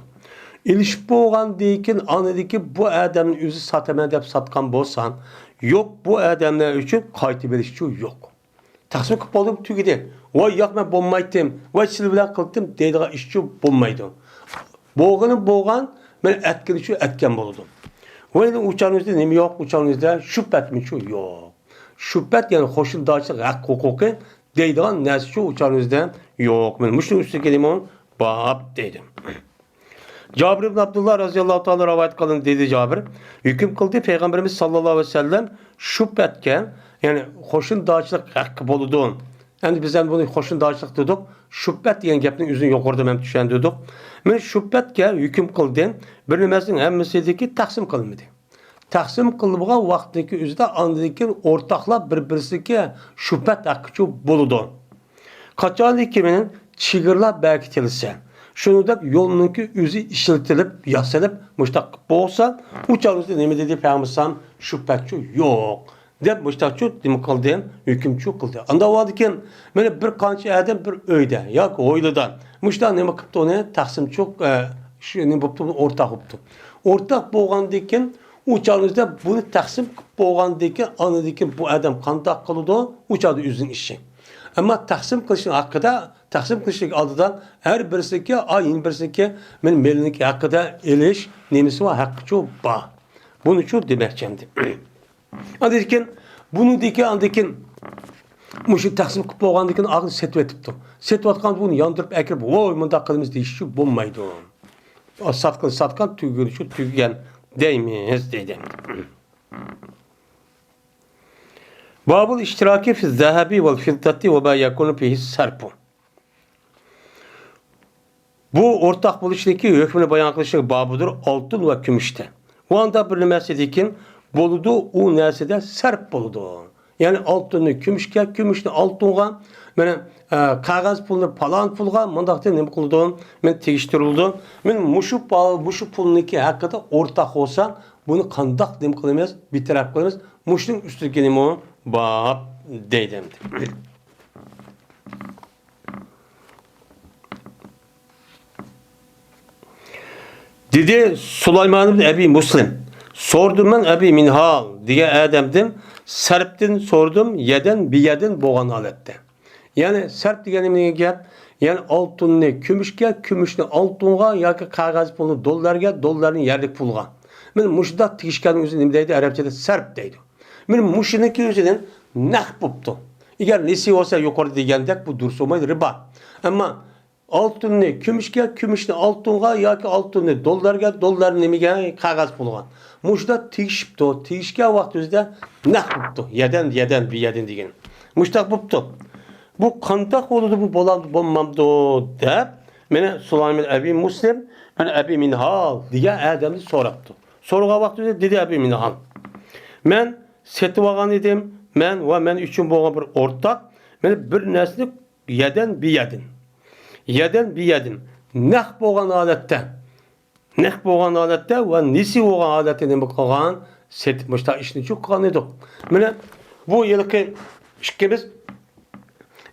İlişip boğan deyken anladaki bu adamın özü satamaya deyip satkan bolsan, yok bu adamlar için kayıtı belişçi yok. Taksim kıptı tügedi. Vay yok ben bulmaydım. Vay silvila kıldım deydiği işçi bulmaydı. Boğan ben etkili etken buludum. Vay uçağınızda ne mi yok uçağınızda şüphet mi şu yok. Şüphet yani hoşundağçılık hak hukuku deydiği nesi şu uçağınızda yok. Ben müşteri üstü kelimon bab dedim. Cabir ibn Abdullah razıyallahu ta'ala rivayet kılın dedi Cabir. Hüküm kıldı Peygamberimiz sallallahu aleyhi ve sellem şüphetke yani hoşundağçılık hakkı buluduğun. Yani bizden bunu hoşundağçılık dedik. Şüphet diyen gapning üzün yukarıda men düşen dedik. Men şüphetke hüküm kıldın. Bir nimesinin hemmesideki taksim kılınmadı. Taksim kılınmağa vaktdeki üzde andaki ortaklar birbirisiga şüphet hakkı buludu. Kaçan ikiminin çigirla berkitilse, şunudaki yolununki üzü işletilip, yasalıp, müştak bolsa, uçağınızda ne dedi Peygamber'sam şüphetçi yok. Dep müştakçı demek kıldı, hükümçü kıldı. Anda varken böyle bir kança adam bir öyde, ya ki oyludan. Müştak ne kıptı onu taksim çok şu ne buptu ortak buptu. Ortak boğandayken uçağınızda bunu taksim boğandayken anladayken bu adam kandak kılıdı, uçağda üzün işi. Ama taksim kılışın hakkında, taksim kılışın aldıdan her birisiki, ayın birisiki benim meliniki hakkında eliş, nemisi var, hakkı çok bağ. Bunu çok demekçemdi. Andayken, bunu deki andayken, muşu taksim kılıp boğandayken ağını setvetipti. Setvatkan bunu yandırıp ekirip, oy mında kılımız değişik bulmaydı. Satkan tüygün, şu tüygen değmeyiz dedim. Babul iştiraki fi zahabi vel fiddati ve ma yakunu fihi sarfu. Bu ortak buluştaki hükmünü bayan kılışık babıdır altın ve gümüşte. Bu anda bir meselekin boludu o nesede sarf boludu. Yani altını gümüşke, gümüşünü altınğa, yani kağıt pulunu palan pulga, mandakta ne kıldı? Men tegiştirildi. Men muşu pulunki hakkında ortak olsa bunu kandak ne kılmaz, bir taraf kılmaz. Muşun üstü kelime bab dedim. Dedi Süleyman ibn Ebi Muslim. Sordum ben Ebi Minhal diye adamdım. Serptin sordum yeden bir yeden boğan alette. Yani serp diyenim ne gap? Yani altınını gümüşke, gümüşünü altınğa yoki kağıt pulunu dollarga, dollarını yerlik pulga. Men muşda tigishkanning o'zi nima deydi? Arabchada sarf deydi. Men mushiniki o'zidan naq bo'pti. Agar lisi bo'lsa yuqori degandek bu durust bo'lmaydi, riba. Ammo oltinni kumushga, kumushni oltinga yoki oltinni dollarga, dollarni nimaga qog'oz pulga. Mushda tegishibdi. Tegishgan vaqt o'zida naq bo'pti. Yadan bir yadan degan. Mushtaq bo'pti. Bu qanday bo'ladi bu bo'ladi bo'lmamdi deb meni Süleyman Ebi Muslim, meni Ebi Minhal degan odamni so'rabdi. So'rgan vaqtida dedi Ebi Minhal. Men setib olgan edim. Men uchun bo'lgan bir o'rtoq meni bir narsani yadan bir yadin. Naq bo'lgan holatda va nisi bo'lgan holatda nima qilgan? Setib mushta ishni çok qilgan edik. Mana bu yilki ikkimiz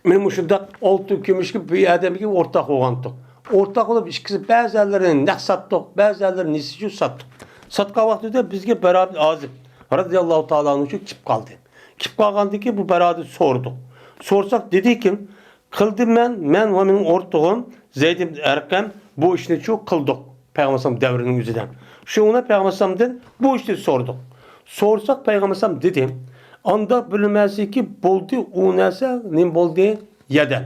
men mushunda oltin kumushga bir odamga o'rtoq bo'lgandik. O'rtoq bo'lib ikkisi ba'zilarini naq satdik, ba'zilarini nisi satdik. Satgan vaqtida bizga beraber azib radiyallahu ta'ala anhu kip qoldi. Kip qolgandiki bu beraber sordu. Sorsak dedi ki kıldım men ve benim ortağım Zeyd ibn Erkam bu işini çok kıldık. Peygamber devrinin yüzünden. Şuna Peygamber'den bu işi sorduk. Sorsak Peygamber dedim anda bilmesi ki buldu o neyse ne buldu yeden.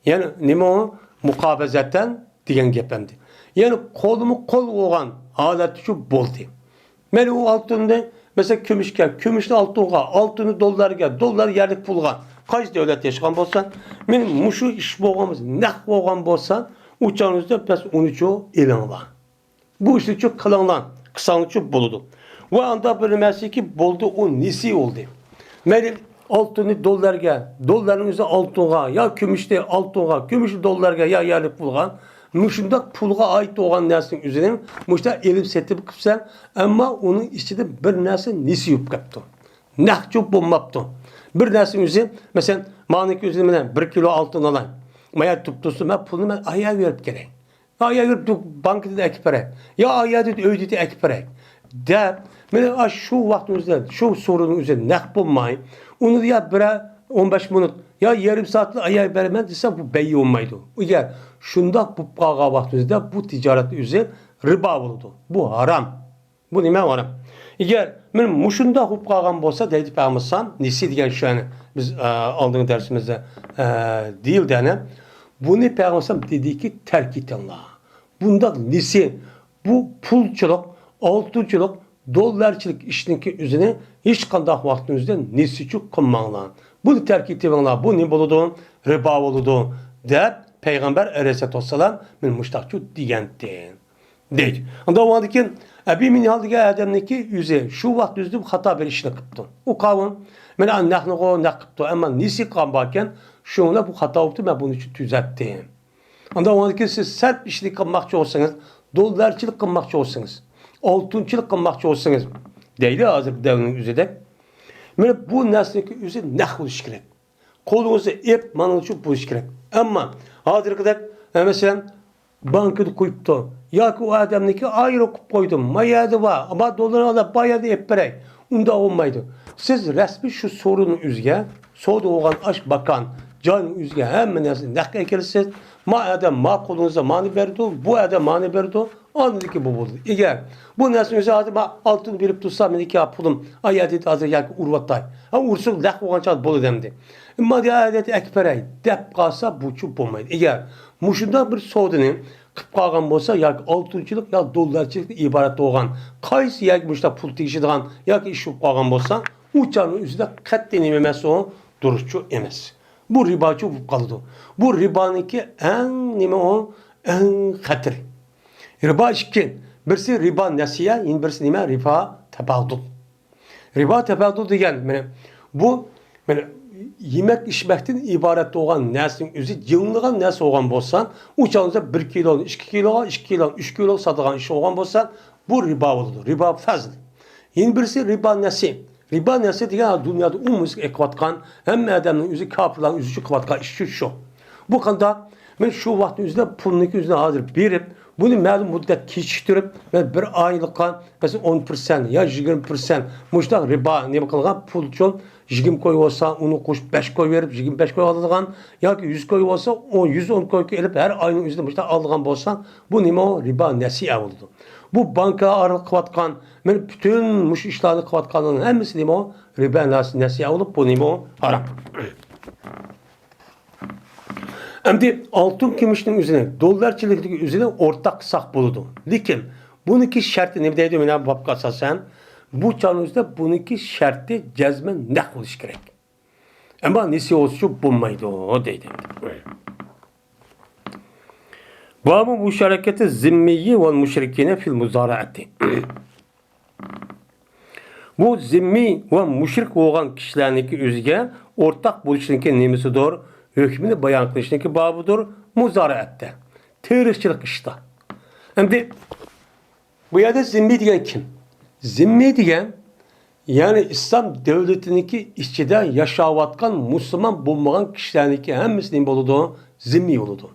Yani ne o mukabezetten diyen gepemdi. Yani kolumu kol olan alet şu buldu. Ben o altında mesela kümüşken, kümüşün altını dolar yerlik pulga. Kaç devlet yaşayan bolsan, benim muşu iş boğamız, ne boğam bolsan, uçağınızda pes 13 elan var. Bu işte çok kalanlan, kısalık buludu. Bu anda bilmesi ki buldu o nisi oldu. Benim altını doların üzerine altına, ya kümüşte altına, kümüşü dolarga ya yerlik pulga. Muşunda pulga ait olan nesinin üzerine muşta elim setip kıpsan ama onun içinde bir nesin nisi yup kaptı. Nahçu bulmaptı. Bir nesin üzerine mesela manik üzerine 1 kilo altın alan. Maya tuttusu ben pulunu ben ayağa verip gerek. Ayağa verip bankada ekperek. Ya ayağa dedi ödedi ekperek. De ben şu vaktin üzerine şu sorunun üzerine nah bulmayın. Onu ya bire 15 minut ya yarım saatli ayağı vermem desem bu beyi olmaydı. Eğer şunda bu paga vaktimizde bu ticaret üzerine riba oldu. Bu haram. Bu nime haram. Eğer benim muşunda hukukagan bolsa deyip almışsam nesi diyen şu an biz aldığımız dersimizde değil dene. Bunu peygambersem dedi ki terk et Allah. Bunda nesi bu pulçuluk, altınçılık, dolarçılık işindeki üzerine hiç kandak vaktimizde nesi çok kılmanlar. Bunu terk ettiğinler bu ne buludu? Riba buludu. De Peygamber Aleyhisselam min muştakçu diyendi. Değil. Onda o ki Ebi min halde adamdaki yüze şu vakt yüzde hata bir işini kıptı. O kavun men annahnu go ne kıptı ama nisi kan bakken şuna bu hata oldu ben bunu için düzelttim. Onda o ki siz sert işini kılmakçı olsanız, dolarçılık kılmakçı olsanız, altınçılık kılmakçı olsanız değil hazır devrin üzerinde. Bu nesneki üzere ne kılış gerek? Kolunuzu ip manılçı buluş gerek. Ama hazır kadar mesela bankada koyup da ya ki o adamdaki ayrı koydum. Mayadı var ama dolar alıp bayağı da ip berek. Onda olmaydı. Siz resmi şu sorunun üzge, soğuda olan aş bakan, can üzge hemen ne eklersiniz. Ma adam ma kolunuza mani verdi, bu adam mani verdi. Anladı ki bu buldu. Eğer bu nesne üzere altını verip tutsam iki pulum ayet hazır yani urvatay. Ha ursun lak olan çat bolu demdi. Ama diye ayet ekberey dep kalsa bu çup olmaydı. Eğer muşunda bir soğudunu kıp kalgan bolsa ya altınçılık ya dolarçılık ibaret olan kaysi ya muşta pul tişidigan ya ki iş kalgan bolsa uçanın üzerinde kat denilmemesi o duruşçu emez. Bu ribacı bu kaldı. Bu ribanınki en nime o en hatır. Riba iki. Birisi riba nesiye, birisi nime riba tebadul. Riba tebadul diyen bu yemek içmekten ibaret olan nesin üzü yığınlıgan nes olan bolsan uçağınızda 1 kilo, 2 kilo, 2 kilo, 3 kilo satılan iş olan bolsan bu riba olur. Riba fazl. Birisi riba nesi. Riba nesi diyen dünyada umuz ekvatkan hem adamın üzü kapılan üzücü kvatkan işçi şu. Bu kanda ben şu vaktin üzerinde pulunun üzerine hazır birip bunu məlum müddət keçirib və bir aylıqqa mesela 10% ya 20% muştaq riba ne qılğan pul üçün 20 koy olsa onu qoş 5 koy verib 25 koy aldıgan ya ki 100 koy olsa o 110 koy elib hər ayın üzerinde muştaq aldığan bolsan bu nima o riba nəsiyə oldu. Bu banka aralıq qıvatqan mən bütün muş işlərini qıvatqanın həmmisi nima o riba nəsiyə olub bu nima o haram. Şimdi altın gümüşün üzerine, dolarçılıktaki üzerine ortak sak buludu. Lakin bununki şartı ne deydi ben bab kasasen bu çağınızda bununki şartı cezmen ne kılış gerek. Ama nesi olsun bulmaydı o deydi. Babı bu şereketi zimmiyi ve müşrikine fil muzaraati. Bu zimmi ve müşrik olan kişilerdeki üzge ortak buluşundaki nemesi doğru. Hükmünü bayan kılışındaki babıdır muzaraette. Teröristçilik işte. Şimdi bu yerde zimmi diyen kim? Zimmi diyen yani İslam devletindeki işçide yaşavatkan Müslüman bulmayan kişilerdeki hem Müslüman oludu, zimmi oludu.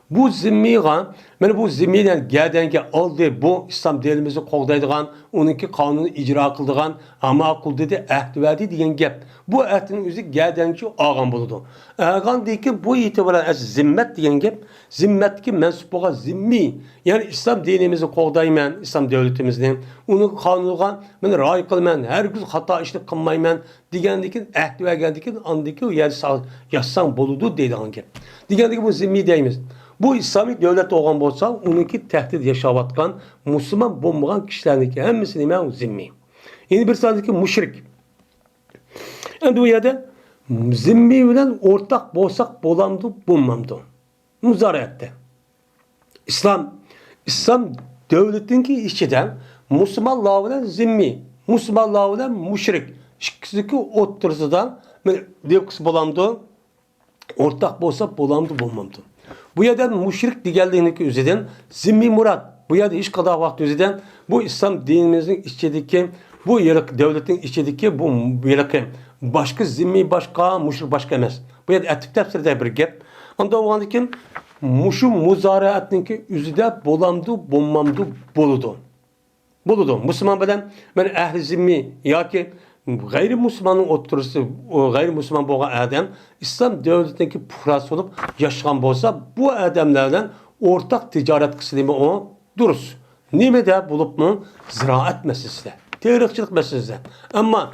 Bu zimmiyle, yani bu zimmiyle geldiğinde aldığı bu İslam devletimizi koğdaydıgan, onunki kanunu icra kıldıgan ama kul dedi ahd verdi diyen gap. Bu ahdinin üzü geldenki ağam buludu. Ağam deyip ki bu itibaren zimmet diyen gap zimmetki mensup olan zimmi. Yani İslam dinimizi qoğdayman, İslam devletimizden onun kanununa men ray kılman, her gün hata işlik kılmayman degandiki ahd vergendiki andaki o yer yazsan buludu deydi gap. Degandiki bu zimmi deymiz. Bu İslami devlet olan bolsa, onunki tehdit yaşavatkan, Müslüman bombagan kişilerdeki hemmisini ben zimmi. Yeni bir sadece müşrik. Yani bu yerde zimmi bilen ortak bolsak bolamdı, bulmamdı. Muzariyette. İslam devletinki işçiden Müslümanlar bilen zimmi, Müslümanlar bilen müşrik. İkisindeki otursadan devkisi bolamdı, ortak bolsa bolamdı, bulmamdı. Bu yerden müşrik diğerliğindeki üzerden zimmi murat. Bu yerde iş kadar vakti üzerden bu İslam dinimizin içindeki bu yerek devletin içindeki bu yerek başka zimmi başka müşrik başka emez. Bu yerde etip tefsirde bir gap. Onda o andaki muşu muzaraatninki üzerinde bolamdı, bommamdı, boludu. Boludu. Müslüman bilen ben ehli zimmi ya ki gayrimüslimanın oturusu, o gayrimüsliman boğan adam İslam devletindeki puhrası olup yaşayan bolsa bu adamlardan ortak ticaret kısmı o duruz. Nimede bulup mu? Ziraat meselesi, tarihçilik meselesi. Ama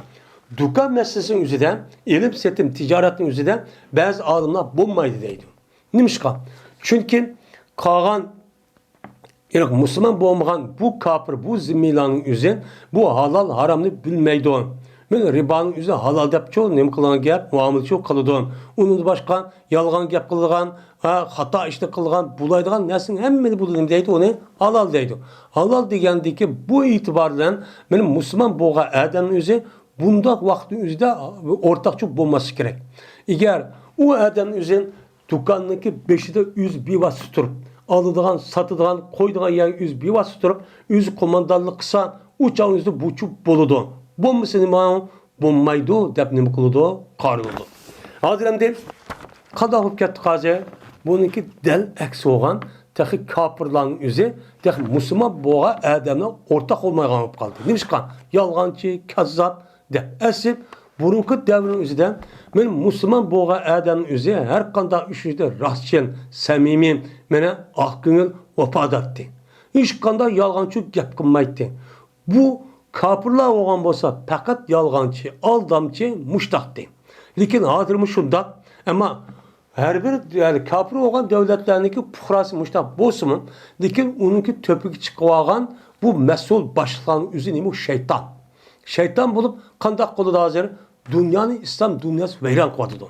dükkan meselesinin üzerinden, ilim setim, ticaretin üzerinden bazı alımlar bulmaydı deydi. Nimişka? Çünkü kalan yani Müslüman boğmagan bu kafir, bu zimmilanın üzerine bu halal haramını bilmeydi o. Men ribanın üzerine halal dep çoğu nem kılgan gap, muamele çok kılıdığın. Onun başka yalgan gap kılgan, hata işte kılgan, bulaydıgan nesin hemmeni bulaydım deydi onu halal deydi. Halal degendeki bu itibarla benim Müslüman boğa adamın üzerine bunda vaktin üzerinde ortakçı bulması gerek. Eğer o adamın üzerine dükkanındaki 5'de 100 bir vas tutup, alıdığan, satıdığan, koyduğan yer 100 bir vas tutup, 100 komandanlık kısa uçağın üzerinde buçuk boludu. Bommasını mağun bommaydı, depnimi kılıdı, karıldı. Haziremde kadağıp ketti kaze, bununki del eksi olan, tehi kapırların üzeri, tehi Müslüman boğa adamla ortak olmayan olup kaldı. Neymiş kan? Yalgancı, kazzap, de. Esip, burunki devrin üzerinden, ben Müslüman boğa adamın üzeri, her kanda üçüncüde rastçın, samimi, mene ahkınıl vapadat etti. Hiç kanda yalgancı gap kılmaydı. Bu kapırlar olan bolsa fakat yalgancı, aldamcı, muştaktı. Lakin hatırımı şunda ama her bir yani kapır olan devletlerindeki puhrası muştak bolsun. Lakin onunki töpük çıkıvagan bu mesul başlıkların üzerine şeytan. Şeytan bulup kandak kolu da hazır dünyanın İslam dünyası veyran koydu.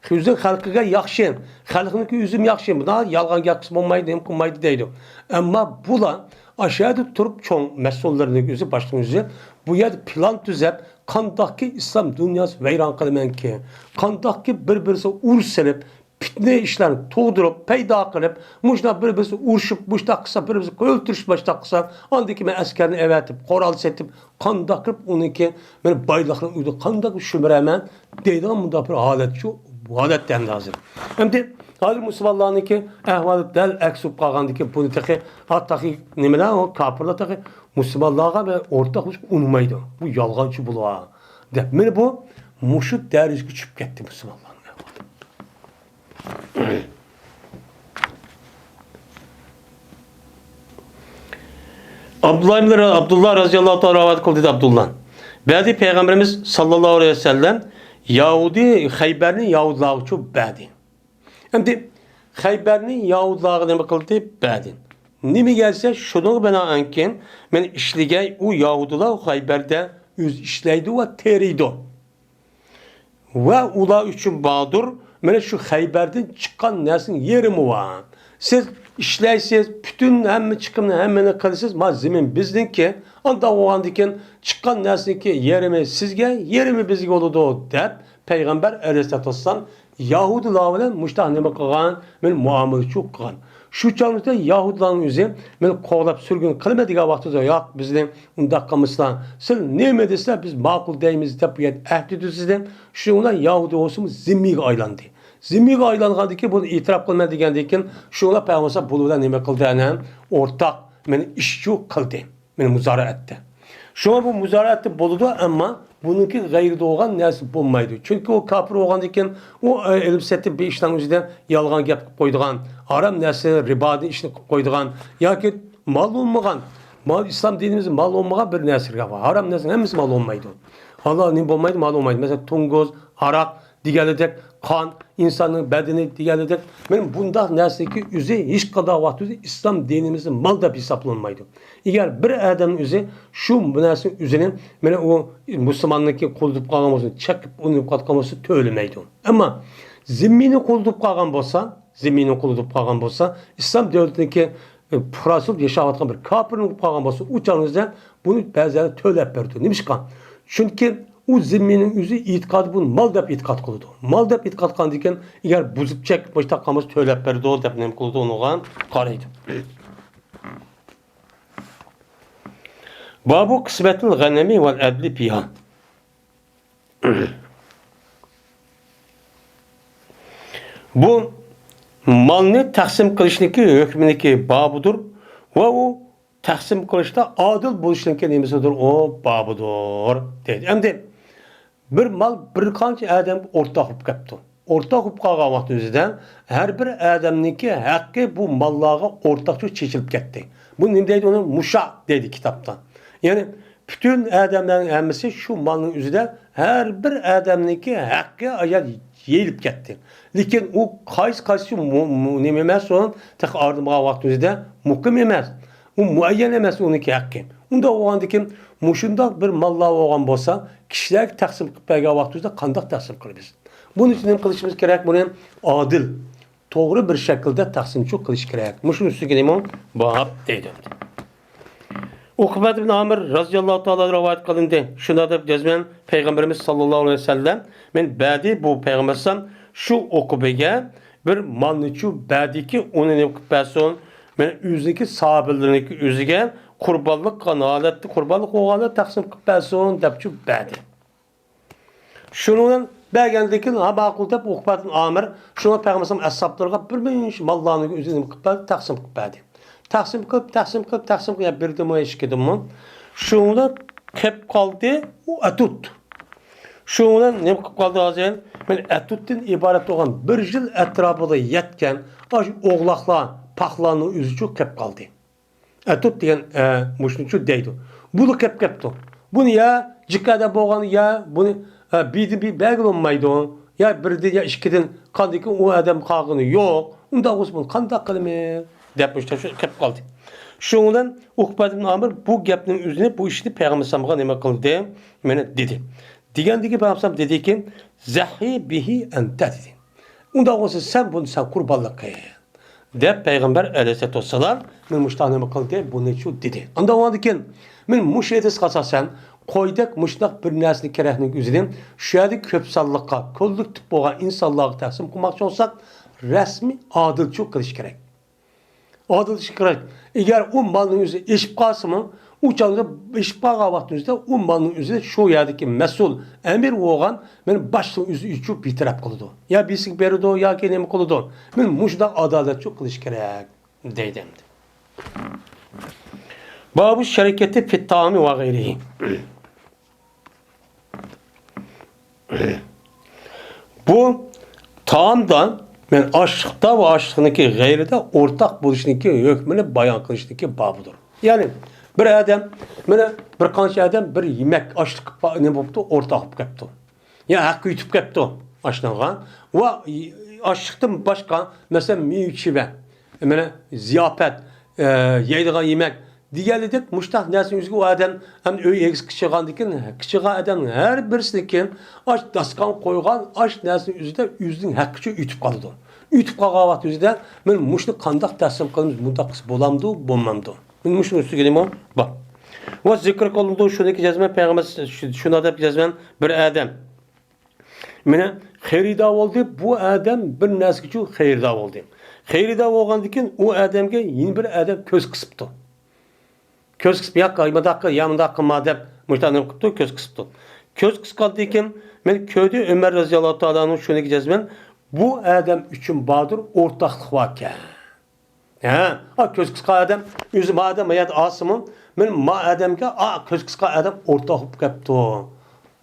Yüzün halkıga yakşın, halkınınki üzüm yakşın. Buna yalgan yakısı olmaydı, hem kılmaydı deydi. Ama bula aşağıda durup çoğun mesullarının yüzü başlığın yüzü bu yer plan düzep kandaki İslam dünyası veyran kılmen ki kandaki birbirisi urselip fitne işlerini toğdurup peyda kılıp muşna birbirisi urşup muşta kısa birbirisi öldürüş başta kısa andaki men askerini evetip koral setip kandak kılıp onunki ben bayraklarını uydu kandak şümremen deydi ama da bir adet şu bu adetten lazım. Hem de hazır Müslümanlarınki ehvalı del eksup kalgandaki bunu teki hatta nimeler o kapırla teki Müslümanlığa ve ortak unmaydı. Bu yalgancı buluğa. Demeli bu muşut derviş küçüp gitti Müslümanların. Abdullah radıyallahu ta'ala rivayet kıldı Abdullah. Badi Peygamberimiz sallallahu aleyhi ve sellem Yahudi Hayber'nin Yahudiları çok badi. Hem de Hayber'nin Yahudiları ne kıldı badi. Nimi gelse şunu bana anken men işligey o Yahudilar Hayber'de yüz işleydi ve teriydi. Ve ula üçün bağdır men şu Hayber'den çıkan nesin yeri mi var? Siz işleysiz, bütün hem çıkımını hemen kalısız malzemin bizdin ki anda o andiken çıkan nesin ki yerimi sizge, yerimi bizge oldu deyip Peygamber Aleyhisselatü Vesselam Yahudiler ile müştahneme kılgan, men muamele çok kılgan. Şu çağımızda Yahudilerin yüzü, men kovlap sürgün kılmadığı vaxtı da yok bizden undakkamızdan. Siz ne medesler biz makul deyimiz deyip yet ehdi sizden. Şuna Yahudi olsun zimmiye aylandı. Zimmiye aylanğandı ki bunu itiraf kılma degendikin şuna Peygamber buludan neme kıldı ortak men işçi kıldı. Men muzara etti. Şuna bu müzaratı boludu ama bununki gayri doğan nersi olmaydı. Çünkü o kafir olgandayken o elbiseti bir işten üzerinde yalgan gap koyduğun, haram nersi ribadın işini koyduğun, ya ki mal olmayan, İslam dinimizin mal olmayan bir nersi var. Haram nersi hemisi mal olmaydı. Allah ne olmaydı, mal olmaydı. Mesela tungoz, arak, diğerledek, kan, insanın bedeni diğerledek. Benim bunda nerseki üzü hiç kadar vakti İslam dinimizin mal da hesaplanmaydı. Eğer bir adamın üzü şu nersin üzerinin beni o Müslümanlıkı koldup kalmaması, çekip onu katlaması tövlemeydi. Ama zimmini koldup kalgan bolsa, İslam devletindeki prasıl yaşavatkan bir kafirin kalgan bolsa, uçağınızda bunu bazıları töylep verdi. Neymiş kan? Çünkü o zimminin üzü itikadı bunun mal dep itikat kıldı. Mal dep itikat kıldıkken eğer buzup çek başta kalması töylep verdi o dep nem kıldı onu kan karaydı. Babu kısmetil ganemi vel adli fiha. Bu malını taksim kılışındaki hükmündeki babudur ve o taksim kılışta adil buluşundaki nemisidir o babudur dedi. Hem de bir mal bir qancha adam o'rtaq bo'lib ketdi. O'rtaq bo'lib qolgan vaqtimizda har bir odamniki haqqi bu mallarga o'rtaqcha chechilib ketdi. Bu nima deydi uni musha dedi kitobda. Ya'ni bütün odamlarning hammasi shu malning o'zida har bir odamniki haqqi ayat yeyilib ketdi. Lekin u qaysi nima emas o'n taq ardimga vaqtimizda muqim emas. U muayyan emas uniki haqqi. Unda o'g'andikim mushundoq bir mallar olgan bo'lsa, kishilar taqsim qilib bergan vaqtimizda qanday taqsim qilamiz? Buning uchun ham qilishimiz kerak, buni ham adil, to'g'ri bir shaklda taqsimchi qilish kerak. Mushun ustiga nima bab deydi. Uqbat ibn Amir raziyallohu ta'ala rivoyat qilindi. Shunda deb jazman payg'ambarimiz sallallohu alayhi vasallam men ba'di bu payg'ambarsam shu o'qibiga bir malnichu ba'diki uni nima qilib bersin, men o'ziniki sahobalarniki o'ziga qurbonlik qanolatni qurbonlik o'g'ani taqsim qilib bersin debchu ba'di. Shundan bergandikin ha ma'qul deb Uqbat ibn Amir shuna payg'ambarsam ashoblarga bir minch mallarni o'zini qilib berdi, taqsim qilib berdi. Taqsim qilib berdi mo eshikidimi. Shunda kelib qoldi u atut. Shundan nima qilib qoldi hozir? Men atutdan iborat bo'lgan bir yil atrofida yetgan o'g'loqlar, paxlarning o'zichu kelib qoldi. Atut degan mushunchu deydi. Buni kelib ketdi. Buni ya jikada bo'lgan ya buni bir belgilanmaydi. Ya birdi ya ikkidan qandiki u odam qolgani yo'q. Unda o'zbun qanday qilamiz? Deb shu kelib qoldi. Shundan Uqbat ibn Amir bu gapning o'zini bu ishni payg'ambarga nima qildi? Meni dedi. Degandiki payg'ambar dediki, "Zahi bihi anta" dedi. Unda o'zi sen bunu sen qurbonlik qil. Deb payg'ambar alayhisolatu vassalam men mushtanima qildi, buni shu dedi. Unda o'ndikin men mushedis qasasan qo'ydak mushtaq bir narsani kerakning o'zidan shu yerda ko'p sonliqqa, ko'llik tip bo'lgan insonlarga taqsim qilmoqchi bo'lsak, rasmiy adilchilik qilish kerak. Adilchilik kerak. Agar u malning o'zi eshib qolsa-mi, u chog'da eshib qolgan vaqtimizda u malning o'zi shu yerdagi mas'ul amir bo'lgan meni boshliq o'zi uchun bitirab qildi. Ya bisik berdi yoki nima qildi. Men mushda adolatchilik qilish kerak deydim. Babu şirketi fit ta'ami ve gayrihi. Bu taamdan men açlıkta ve açlığındaki gayride ortak buluşundaki hükmünü bayan kılışındaki babıdır. Yani bir adam, bir qancha adam bir yemek açlık ne yaptı ortak olup ketdi. Ya hakkı yutib ketdi açlığa ve açlıktan başka mesela meyve, ziyafet, yeydiğen yemek diğerledik muştaq nəsin üzgü o adam hem öy egiz kıçıqandikin kıçıqa adam her birisidikin aç daskan koygan aç nəsin üzüdə üzün haqqıcı ütüb qalıdı. Ütüb qalğan vaxt üzüdə men muşnu qandaq təslim qılımız bunda qıs bolamdı, bolmamdı. Men muşnu üstü gelim o. Bak. O zikr qılındı şundaki cəzmən peyğəmbər şuna da cəzmən bir adam. Mene xeyrida oldu bu adam bir nəskiçu xeyrida oldu. Xeyrida olğandikin o adamga yeni bir adam köz qısıpdı. Köz kısıp yanında hakkıma dep müştanım kıptı, köz kısıptı. Köz kısıptıyken ben köyde Ömer razıyallahu ta'ala'nın şunu gideceğiz ben. Bu adam üçün badır ortaklık varken. Köz kısqa adam, özü madem hayat asımın, men ma adamga köz kısqa adam ortaq bo'lib qapti.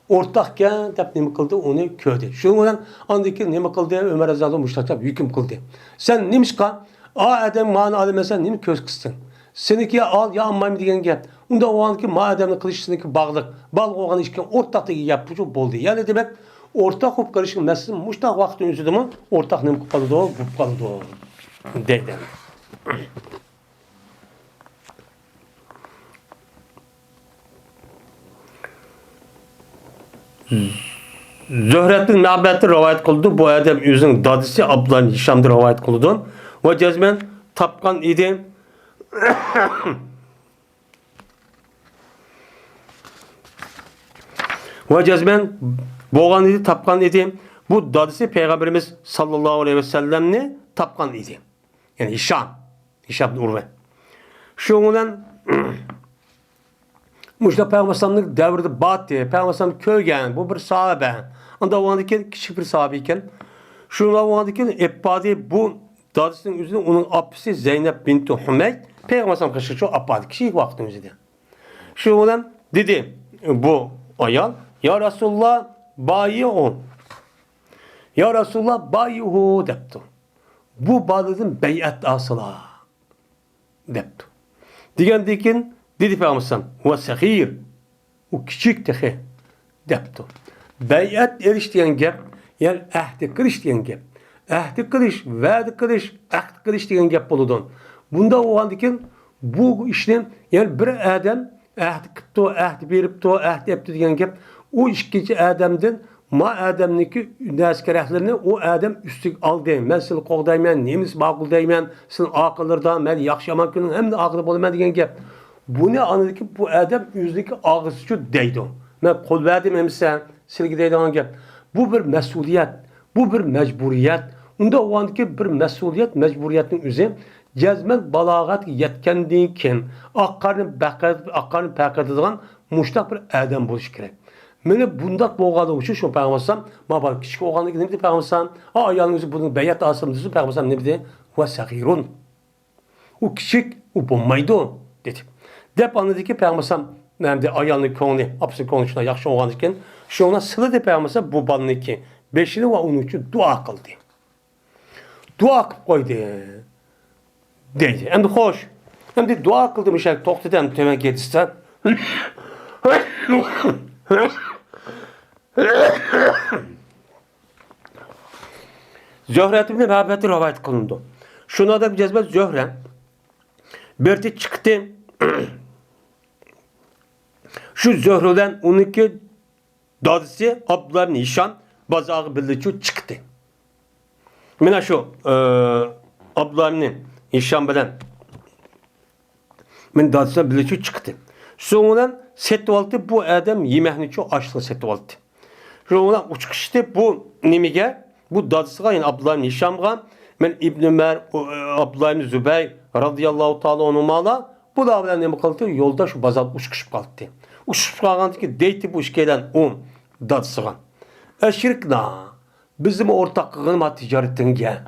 Ortaqqa deb nima qildi, uni ko'rdi. Shuning bilan andiki nima qildi, Umar Azali mushtaqab hukm qildi. Sen nimishqa adam ma'ni olmasan, nima ko'z qistin? Seniki al ya olmaymi degan gap. Unda o'g'anki ma adamni qilishsiniki bog'liq. Bog'liq o'g'an ishga o'rtaqdagi gap bu bo'ldi. Ya'ni demak, o'rtaq bo'lib qolishning masalasi mushtaq vaqtni o'zidimi? O'rtaq nima qilib qoldi, bo'lib qoldi deydi. Zöhrettin Ma'badni rivoyat qildi. Bu adam o'zining dadisi Abdullah Hishamni rivoyat qildi. Va jazman topgan edi. Va jazman bo'lgan edi, topgan edi. Bu dadisi Peygamberimiz sallallohu alayhi vasallamni topgan edi. Yani Hisham Urve. Şundan Muşta Peygamberimiz devrinde battı. Peygamberimiz köygen. Bu bir sahabe. Anda o andaki küçük bir sahabe iken. Şundan o andaki Ebbadi bu dadısının üzerinde onun apisi Zeynep binti Hümeyt. Peygamberimiz kışı şu Ebbadi. Kişi vaktin üzerinde. Şundan dedi bu ayal. Ya Resulullah bayi'un. Ya Resulullah bayi'hu depti. Bu badadın beyat asıla depti. Digendikin dedi Peygamberimiz ve sahir o küçük tehe depti. Beyat eriş diyen gap yani ahdi kırış diyen gap. Ahdi kırış, vaadi kırış, ahdi kırış diyen gap buludun. Bunda o andikin bu işlem yani bir adam ahdi kıptı, ahdi beripti, ahdi yaptı diyen gap o işkici adamdan ma adamniki naskerahlarını o adam üstük al deyim. Ben seni qoğdayman, nemiz maqul deyman, sen aqıllardan, ben yaxşaman günün hem de aqılı bolaman degan gap. Bu ne anladı ki bu adam yüzdeki ağızçı deydi. Ben kol verdim emsen, silgi deydiğin gap. Bu bir mesuliyet, bu bir mecburiyet. Onda o andaki bir mesuliyet, mecburiyetin üzeri cezmen balağat yetkendiğin kim, akkarını pekatıdığın muştak bir adam buluş gerek. Mene bundak boğalı uçu şu peygambersem, ma bak küçük oğlanı gidip peygambersem, ayağınızı bunun beyat asım düzü peygambersem ne dedi? Ve sagirun. O küçük, o bombaydı dedi. Dep anladı ki peygambersem, hem de ayağını konu, apsın konuşuna yakşı oğlanı iken, şu ona sılı de peygambersem bu balını ki, beşini ve onun için dua kıldı. Dua koydu. Dedi. Hem de hoş. Hem de dua kıldı müşerek toktu hem temen gedisten. Zöhret ibn Ma'badni rivayet kılındı. Şuna da bir cezbet Zöhre berti çıktı. Şu Zöhre'den 12 dadisi Abdullah ibn Hisham bazağı bildiği çıktı. Mina şu Abdullah ibn Hisham bilen men dadisi bildiği çıktı. Sonradan setip aldı bu adam yemekni çok açlığı setip aldı. Sonradan uçuştu bu nimige, bu dadısıga yani Abdullah ibn Hisham'a men İbn Ömer, Abdullah ibn Zübeyir radıyallahu ta'ala onumala bu da bilen nima qildi? Yolda şu bazar uçuşup kaldı. Uçuşup kalgandı ki deyti bu işkeden dadısıga. Eşrikna bizim ortaklığın ticaretinge.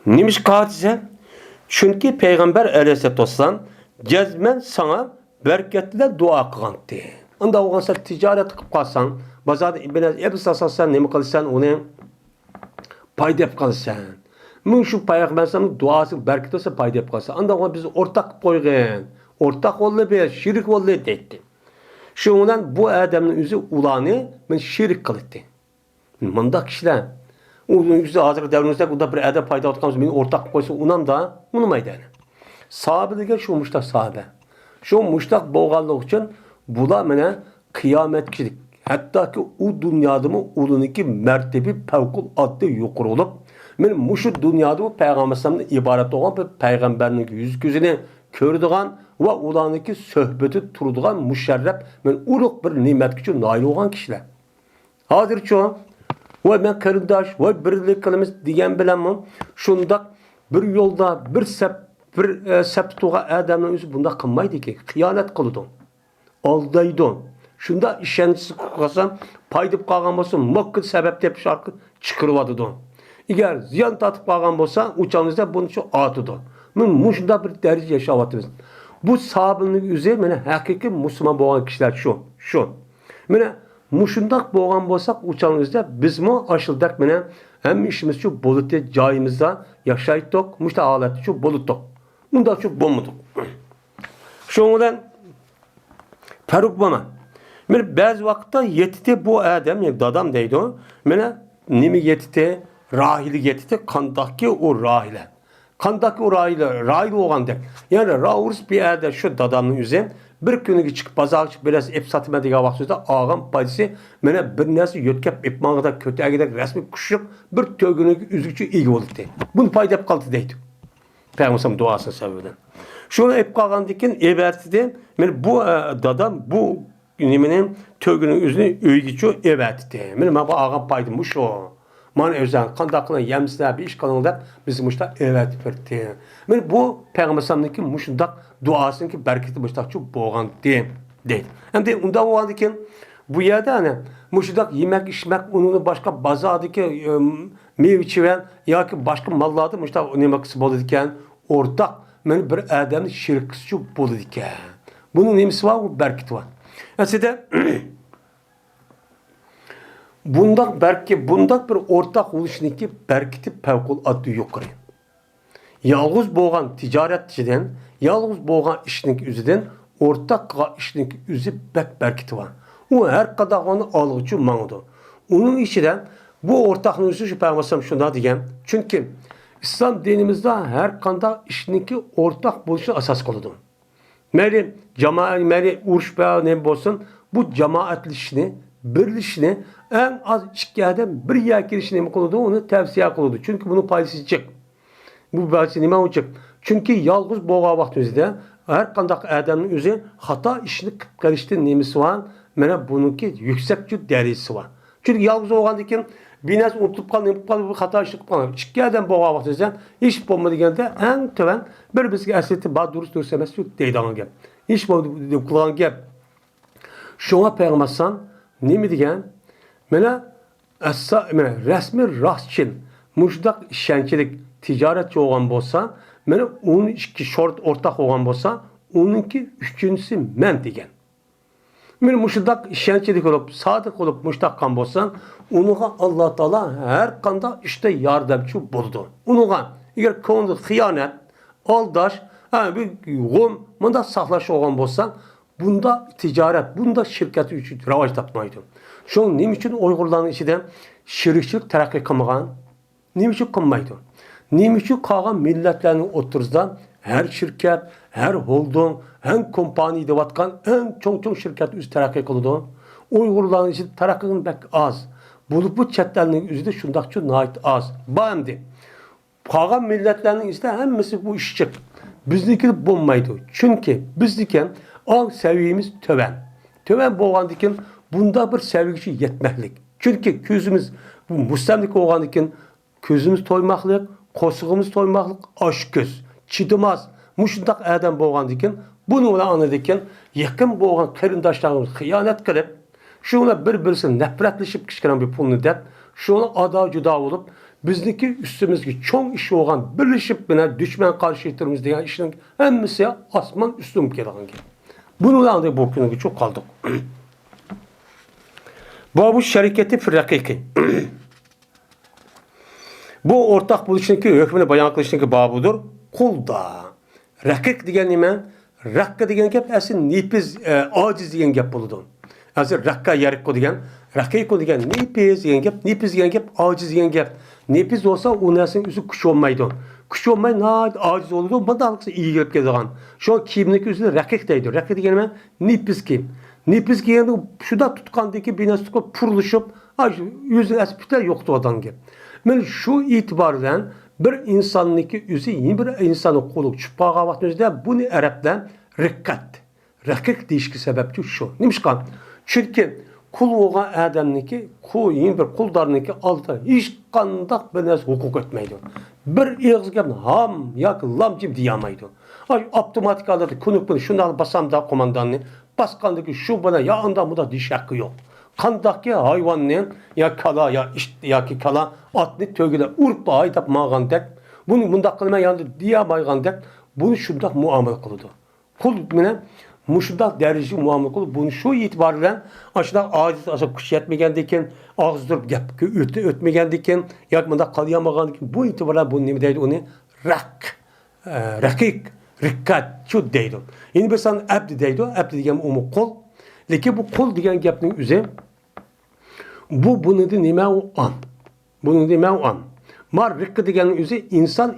Nimiş katise? Çünkü Peygamber aleyhisselatü vesselam cezmen sana bereketli de dua kılantı. Anda oğlan sen ticaret kılıp kalsan, bazada ebis asarsan, nemi kılsan, onu payda yapıp kalsan. Mün şu Peygamber'in duası bereketli olsa payda yapıp kalsan. Anda oğlan bizi ortak koygun. Ortak oldu bir, şirik oldu dedi. Şundan bu adamın yüzü ulanı ben şirik kılıttı. Mındak kişiler. Onun yüzü hazır devrimizde bu da bir edep payda atkamız beni ortak koysa unan da unumaydı yani. Sahabedige şu muştak sahabe. Şu muştak boğallık için bula mene kıyamet kişilik. Hatta ki o dünyada mı uluniki mertebi pevkul adlı yukarı olup men muşu dünyada bu peygamberden ibaret olan bir peygamberin yüz gözünü kördüğün ve ulaniki söhbeti turduğun müşerref men uruk bir nimet için nail olan kişiler. Hazır çoğun ve ben kardeş ve birlik kılımız diyen bilemem. Şundak bir yolda bir septuğa adamın yüzü bunda kılmaydı ki. Kıyanet kıldın. Aldaydın. Şunda işençisi kalsam, paydıp kalgan olsa, mıkkı sebep deyip şarkı çıkırıvadıdı. Eğer ziyan tatıp kalgan olsa, uçağınızda bunu şu atıdı. Muşunda bir derece yaşavatırız. Bu sabınlık üzeri mene hakiki Müslüman boğan kişiler şu. Mene muşundak boğan bolsak uçağınızda biz mi aşıldak mene hem işimiz şu bolutte cayımızda yaşaytık, muşta ağlatı şu boluttuk. Bunda şu bomuduk. Şundan peruk bana. Mene bazı vakitte yetite bu adam, yani dadam deydi o. Mene nimi yetite, rahili yetite, kandaki o rahile. Kandaki o rahil oğan dek. Yani rahurus bir adam şu dadamın üzerine bir günü çıkıp pazar çıkıp biraz ep satma diye vaxtında ağam padisi mene bir nesi yötkep epmağıda kötü agidek resmi kuşup bir tögünü üzükçü iyi oldu deydi. Bunu payda ep kaldı deydi. Peygamberim duasını sebebinden. Şunu ep kalgan diken ebertide mene bu dadam bu nimenin tögünün üzerine öygüçü ebertide. Mene bu ağam paydım bu şu. Man özen kandakına yemsizler bir iş kanalda bizim muşta evet verdi. Men bu Peygamberimizin muşundak duasının ki bereketi muştak çok boğan deydi. Hem de onda o andiken bu yerde hani muşundak yemek içmek onun başka bazadaki meyve ya ki başka mallarda muştak yemek boladiken ortak men bir adamın şirkisi boladiken. Bunun nemisi var bu bereketi var. Aslında bundak bir ortak oluşundaki berketi pevkul adı yukarı. Yalğız boğan ticaretçiden, yalğız boğan işlik üzüden ortak işlik üzü berketi var. O her kadar onu alıcı manıdı. Onun içinden bu ortaklığın üzü şu peygamberim şunda diyeyim. Çünkü İslam dinimizde her kanda işlik ortak buluşu asas kılıdı. Meri urş veya ne olsun bu cemaatli işini birleşini en az şikayeten bir yer girişine mi kılıdı onu tavsiye kılıdı. Çünkü bunu paylaşacak. Bu paylaşacak ne olacak? Çünkü yalnız boğa vaktimizde her kandak adamın üzerine hata işini karıştığı nemisi var. Mene bununki yüksek derecesi var. Çünkü yalnız oğandaki biraz unutup kalan hata işini kalan. Şikayeten boğa vaktimizde hiç bulmadı de en töven bir bizge esneti bağ dürüst emesi yok deydanı gel. Hiç bulmadı kulağın gel. Şuna peygambersan ne mi diyen? Mene resmi rastçın, muşdak işençilik, ticaretçi olan bolsa, mene onun iki şort ortak olan bolsa, onunki üçüncüsü men diyen. Mene muşdak işençilik olup, sadık olup muşdak kan bolsa, onuğa Allah Teala her kanda işte yardımcı buldu. Onuğa, eğer konuda hıyanet, aldaş, bir gom, bunda saklaş olan bolsa, bunda ticaret, bunda şirket için ravaç tapmaydı. Şu an ne için Uygurların içinde şirkçilik terakki kılmagan, ne için kılmaydı? Ne için kalan milletlerin oturuzdan her şirket, her holding, her kompani devatkan en çok şirket üst terakki kıldı. Uygurların içinde terakkinin pek az. Bu çetlerinin üzerinde şundakçı nait az. Bağımdı. Kalan milletlerin içinde hemmesi bu işçi. Bizdeki bulmaydı. Çünkü bizdeki al seviyemiz töven. Töven boğandikin bunda bir sevgisi yetmeklik. Çünkü közümüz bu mustamlik oğandikin közümüz toymaklık, kosuğumuz toymaklık, aş göz, çidimaz. Muşundak adam boğandikin bunu ona anladıkken yakın boğan kerindaşlarımız hıyanet kılıp şuna birbirisi nefretleşip kişilen bir pulunu dep şuna ada cüda olup bizdeki üstümüzdeki çok iş olan birleşip bine düşman karşı yitirimiz diyen işin hemmisi asman üstüm kelan gibi. Bunu da bu günü çok kaldık. Bu şirketi fırrakiki. Bu ortak buluşundaki hükmüne bayan kılışındaki babudur. Kulda. Rakik diyen nime? Rakka diyen gep esin nipiz aciz diyen gep buludu. Azır rakka yarık diyen, rakiko diyen nipiz diyen gep, nipiz diyen gep, aciz diyen gep. Nipiz olsa o nesin üstü kuş olmaydı. Kuş olmayı naat aciz olurdu. Bana da iyi gelip gezegen. Şu an kimlik üstünde rakik deydi. Rakik diyen nime? Nipiz kim? Nipiz ki şu da tutkandaki binası tutup purluşup yüzün espitler yoktu adam gibi. Yani şu itibardan bir insanlık yüzü yeni bir insanın kolu çıpağa vaktinde bunu Arap'tan rikkat. Rakik değişki sebepçi şu. Neymiş kan? Çünkü kul olan adamniki kul yeni bir kuldarniki altta hiç kandak bir nes hukuk etmeydi. Bir ağız gibi ham yak lam gibi diyamaydı. Otomatik alırdı. Kunuk bunu şunu al basam da komandanını Basqandaki şu bana ya anda bu da diş hakkı yok. Kandaki hayvanın ya kala ya işte ya ki kala atni tögüle urp aytap mağandek. Bunu bunda kılma yandı diye baygandek. Bunu şundak muamele kıldı. Kul mene muşundak derece muamele kıldı. Bunu şu itibarıyla aşıda aciz aşağı kuş yetmegendeken ağızdırıp gap ötmegendeken yakmada kalayamagandeken bu itibarla bunu ne deydi onu rakik rikkat şu deydi. Yine bir san abdi deydi. Abdi degen umu kol. Lekin bu kol degen gapning üzeri bunu da nima o an. Bunu nima o an. Mar rıkkı degenin üzeri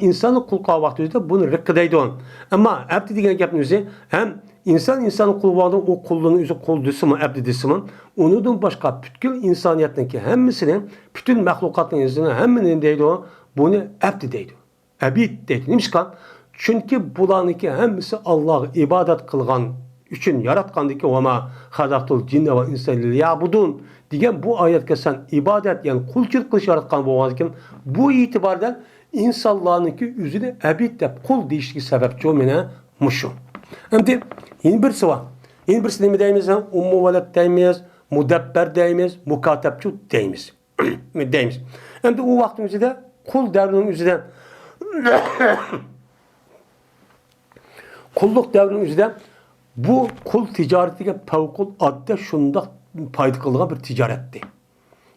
insanı kul kavaqtı üzeri bunu rıkkı deydi on. Ama abdi degen gapning üzeri hem insanı kul kavaqtı o kulluğunu üzeri kul düsümü abdi düsümü onundan başka bütün insaniyetinin ki hemmisinin bütün mahlukatın üzerine hemminin deydi o bunu abdi deydi. Abid deydi. Nimişkan? Çünkü bulanınki hemmisi Allah'a ibadet kılgan üçün yaratqandaki ve ma halaqtul cinne ve insa liyabudun degan bu ayetke sen ibadet yani kulçılık kılış yaratqan bolğandan bu itibardan insanlarınki yüzüne abid dep kul deyişki sebepçi o mene muşu. Endi yeni birisi var. Yeni birisi nemi deymiz? Ummu velet deymiz, mudabber deymiz, mukatebçu deymiz. deymiz. Endi o vaktimizde kul devrinin yüzünden kulluk devrinin yüzünden bu kul ticaretiga pavkul adda şunda payda kılgan bir ticaretti.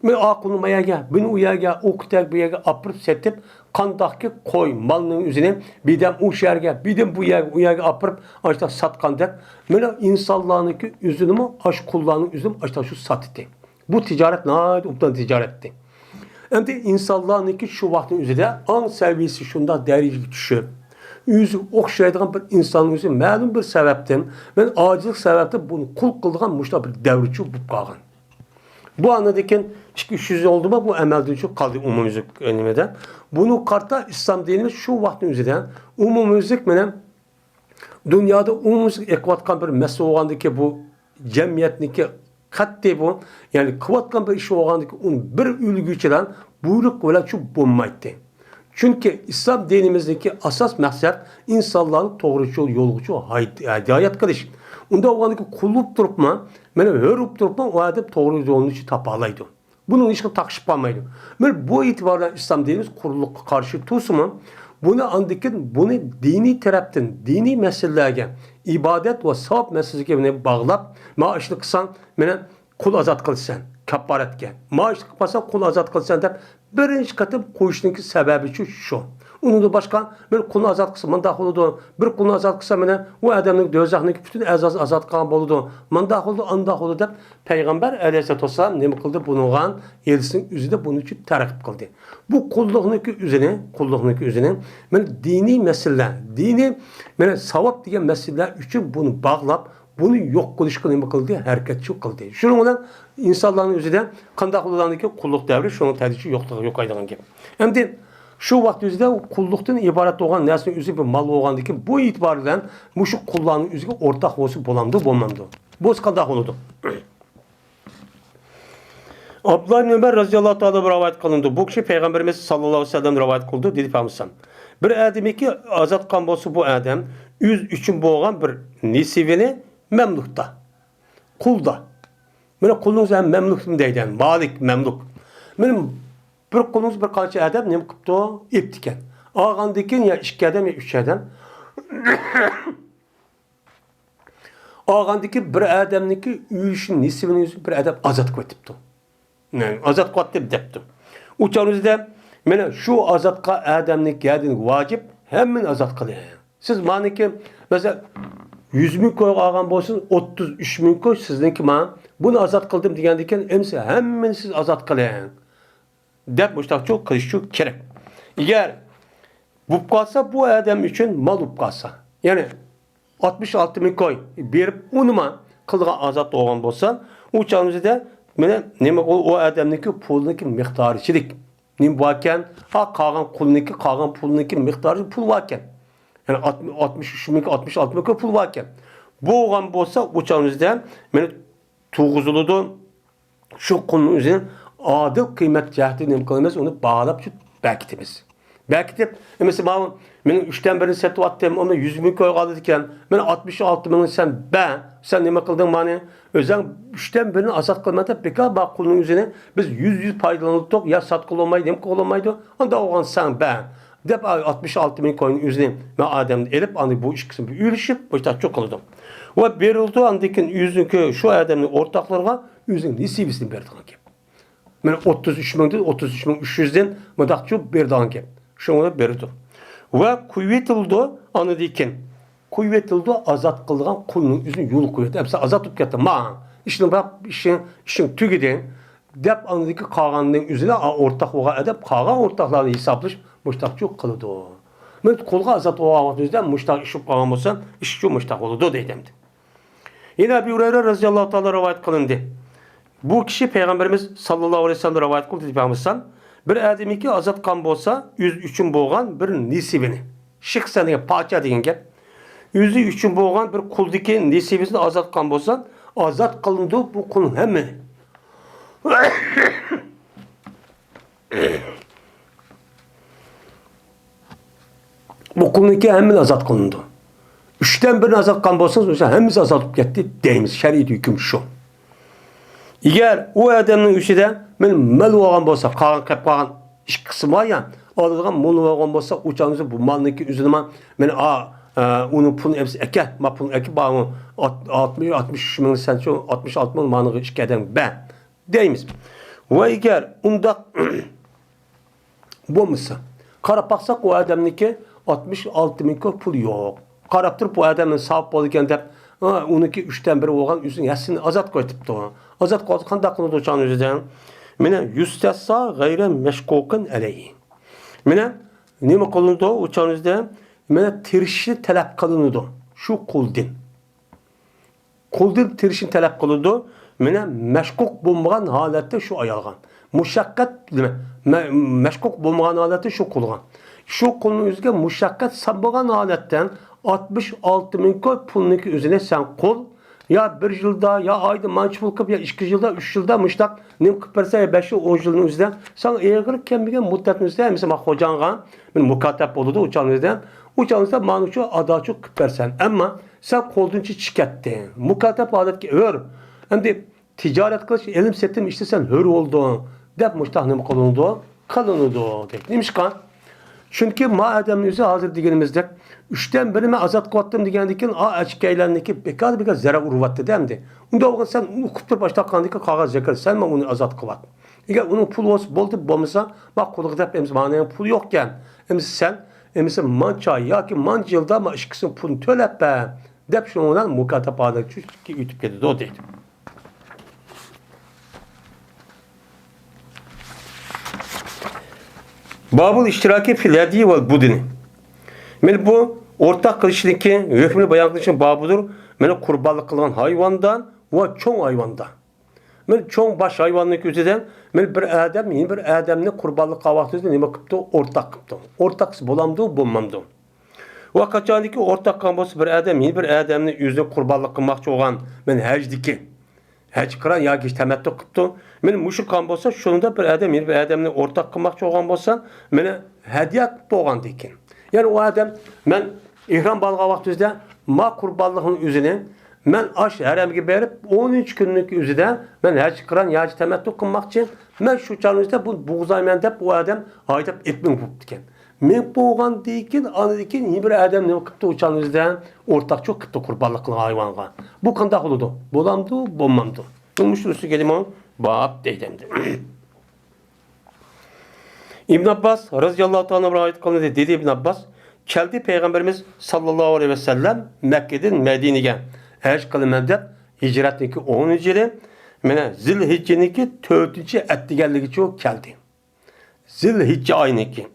Men akıllı mayaga, beni uyaga, okutak buyaga apırıp setip kandaki koy malının üzerine birden u şerge, birden bu uyaga apırıp açta satkandak. Men insanlarınki üzünümü aş kullarının üzüm açta şu sattı. Bu ticaret nayet uptan ticaretti. Hem insanlarınki şu vaktin üzerinde an seviyesi şunda derece düşüyor. Yüzü okşaydıgan bir insanın yüzü məlum bir sebepten ben acilik sebepten bunu kul kıldığan muşta bir devrçi bu kalgan. Bu anladaki 300 oldu mu bu emelden çok kaldı umumuzluk önümede. Bunu karta İslam dinimiz şu vaktin üzerinden umumuzluk menen dünyada umumuzluk ekvatkan bir mesele olgandaki bu cemiyetniki katte bu yani kıvatkan bir iş olgandaki onun bir ülgüçeden buyruk öyle çok bulmaydı. Çünkü İslam dinimizdeki asas maksat insanların doğrucu yolcu hidayet kılış. Onda oğandaki kulluk durupma, mene hörüp durupma o adam doğru yolunu tapalaydı. Bunun işe takışıp kalmaydı. Bu itibarla İslam dinimiz kuruluk karşı tusumu bunu andikin bunu dini taraftan dini meselelerge ibadet ve sevap meselesine bağlap maaşlı kısan mene kul azat kılsan kaparetken. Maaşlı kılsan kul azat kılsan da birinci katım koyuşunki sebebi şu. Onun da başka bir kulunu azat kılsa mandak oldu. Bir kulunu azat kılsa mene o adamın dözahındaki bütün azat kılan oldu. Mandak oldu, andak oldu da Peygamber aleyhisselatü vesselam ne kıldı? Bunun elçisinin üzerinde bunun için terkip kıldı. Bu kulluğundaki üzerine dini meseleler, dini savap diye meseleler için bunu bağlap bunu yok kılışkı nemi kıldı, hareketçi kıldı. Şunun olan insanların üzerinden kandak olanındaki kulluk devri şunun tercihi yok aydıgan gibi. Hem de şu vakti üzerinde kulluktan ibaret olan nesne üzeri bir mal olgandaki bu itibarıyla bu şu kullanın üzeri ortak olsun bolamdı, bolmamdı. Boz kandak oldu. Abdullah ibn Ömer radıyallahu ta'ala bir rivayet kılındı. Bu kişi Peygamberimiz sallallahu aleyhi ve sellem rivayet kıldı. Dedi Peygamber bir ademi ki azat kan bolsa bu adam yüz üçün boğan bir nisivini memlukta. Kulda. Mene kulunuz hem memluk deydi. Malik memluk. Benim bir kulunuz bir kalça adam ne kıptı o? İptiken. Ağandikin ya iki adam ya üç adam. Ağandiki bir adamniki üyüşün nisivini yüzü bir adam azat kvetipti. Yani azat kvetip depti. Uçağınızda mene şu azatka adamnik geldiğiniz vacip hemen azat kılıyor. Siz maniki mesela 100 bin koy ağam bolsun 33 bin koy sizinki ma bunu azat kıldım degendeken emse hemen siz azat kılıyorsun. Dep muştak çok kılış çok gerek. Eğer bu kalsa bu adam için mal kalsa yani 66 bin koy bir unuma kılga azat olgan bolsa uçağınızda mene neme o adamniki pulunki miktarıçılık nim varken ha kalan kulunki kalan pulunki miktarı pul varken yani 63 bin 66 bin pul varken bu olgan bolsa uçağınızda mene tuğuzuludu şu kulun üzerine adil kıymet cihati nim kılmaz onu bağlap şu bekitimiz. Belki de mesela benim 3'ten birini setip attım, onu 100 bin koy kaldı diken, ben 66 bini sen neme kıldın bana? Özen 3'ten birini azat kılmadı, peki bak kulun yüzüne biz 100 faydalanırdık, ya sat kıl olmaydı, hem kıl olmaydı, onda oğlan sen ben. Dep 66 bin koyun yüzüne ve Adem'de elip anı bu iş kısmı ürüşüp, bu işte çok kılıdım. Ve verildiği andakin yüzünü şu Adem'in ortaklarına yüzün nisibisini verdi hangi. Ben 33.300'den mıdakçı bir danke. Şunu da berdi. Ve kuvvetildi anı diken. Kuvvetildi azat kıldıgan kulunun yüzünü yolu kuvveti. Hepsi azat tutup gitti. Ma. İşin bak işin tügüden. Dep anı diken kağanın yüzüne ortak oğa edip kağan ortaklarını hesaplaş müştakçı kılıdı. Ben kolga azat oğa vakti yüzden müştak işip kağan olsan işçi müştak oldu deydimdi. Yine Ebu Hureyre radıyallahu ta'ala rivayet kılındı. Bu kişi Peygamberimiz sallallahu aleyhi ve sellem rivayet kıldı deyipamızsan bir adamiki azat kan bolsa yüz üçün boğan bir nisibini. Şıksanıya paça deyin gel. Yüzü üçün boğan bir kuldaki nisibisini azat kan bolsa azat kılındı bu kulun hemen. Bu kulun iki hemen azat kılındı. 3'ten birini azat kan bolsanız hemiz azat gitti deyimiz. Şer'i hüküm şu. Eğer o adamın üçüden benim mal olan bolsa, kalan kep kalan iş kısmı var ya, alırgan mal olan bolsa uçağınızı bu malındaki üzerine ben onun pulunu hepsi eke, ma pulunu eke bağımı 60 bin sen şu 66 bin manığı işkeden ben deyimiz. Ve eğer onda bu mısa karap baksak o adamınki 66 bin pul yok. Karaptır bu adamın sahip olurken de onunki 3'ten biri olan yüzün yasını azat koyup da. Azat koyup kandak kılıdı uçağın yüzüden. Mine yüstessa gayre meşkokun aleyhi. Mine nime kılındı uçağın yüzüden? Mine tirişi talep kılındı. Şu kuldin. Kuldin tirişini talep kılındı. Mine meşkok bulmayan halette şu ayalgan. Muşakkat meşkok bulmayan halette şu kulgan. Şu kulun yüzüne muşakkat sabıgan haletten 66 bin koy pulunki üzerine sen kol ya bir yılda ya ayda manç pul kıp ya 2 yılda 3 yılda müştak nim kıpırsa ya 5 yıl 10 yılın üzerine sen eğerlik kemigen muddetin üzerine mesela hocangan ben mukatep oldu uçağın üzerine uçağınızda manuçu adaçu kıpırsan ama sen koldunçu çıkarttın mukatep adet ki ör hem de ticaret kılıç elim settim işte sen hör oldun dep müştak nim kolundu kalınıdı demiş kan. Çünkü madem yüzü hazır digenimizde 3'ten birime azat kıvattım digendikin açıkaylarındaki bekar zara urvattı demdi. Onda oğlan sen ukuptur başta kandiki kağıt zekar sen mi onu azat kıvat? Eğer onun pulu olsa boldu bomasa bak kuluk dep emsi manaya pul yokken emsi sen emsi mança ya ki manç yılda ama ışkısın pulunu tölep be dep şundan mukatap adı ki ütüp geldi o deydi. Babul iştiraki fil hediye vel budini. Men bu ortak kılışındaki hükmünü bayan kılışın babıdır. Men kurbanlık kılan hayvandan ve çoğun hayvandan. Men çoğun baş hayvanlık üzerinden men bir adam yeni bir adamını kurbanlık kavaktızda nime kıptı ortak kıptı. Ortaksı bolamdı bulmamdı. Ve kaçandaki ortak kambası bir adam yeni bir adamını yüzüne kurbanlık kılmakçı olan men hecdiki. Hec kıran ya ki temettü kıptı. Men müşrik kan bolsa şunda bir adam yeni bir adamını ortak kılmakçı olan bolsa mene hediye boğan dikin. Yani o adam men ihram balga vaktizde ma kurbanlığın üzerine men aş heremge berip 13 günlük üzerinde men hec kıran ya ki temettü kılmakçı men şu çanızda bu buğzaymen dep bu adam aytap etmin kıptı diken. Men boğan dikin anı dikin yeni bir adam ne kıptı uçanızda ortak çok kıptı kurbanlıklı hayvanға. Bu kanda oldu. Bolamdı, bommamdı. Müşrüsü gelim o bab deydemdi. İbn Abbas radıyallahu ta'ala rivayet kılındı dedi İbn Abbas keldi Peygamberimiz sallallahu aleyhi ve sellem Mekke'den Medine'ye hec kılındı dep hicretniki 10. yılı mene Zilhicce'niki 4. ettigenligi çok keldi. Zilhicce ayıniki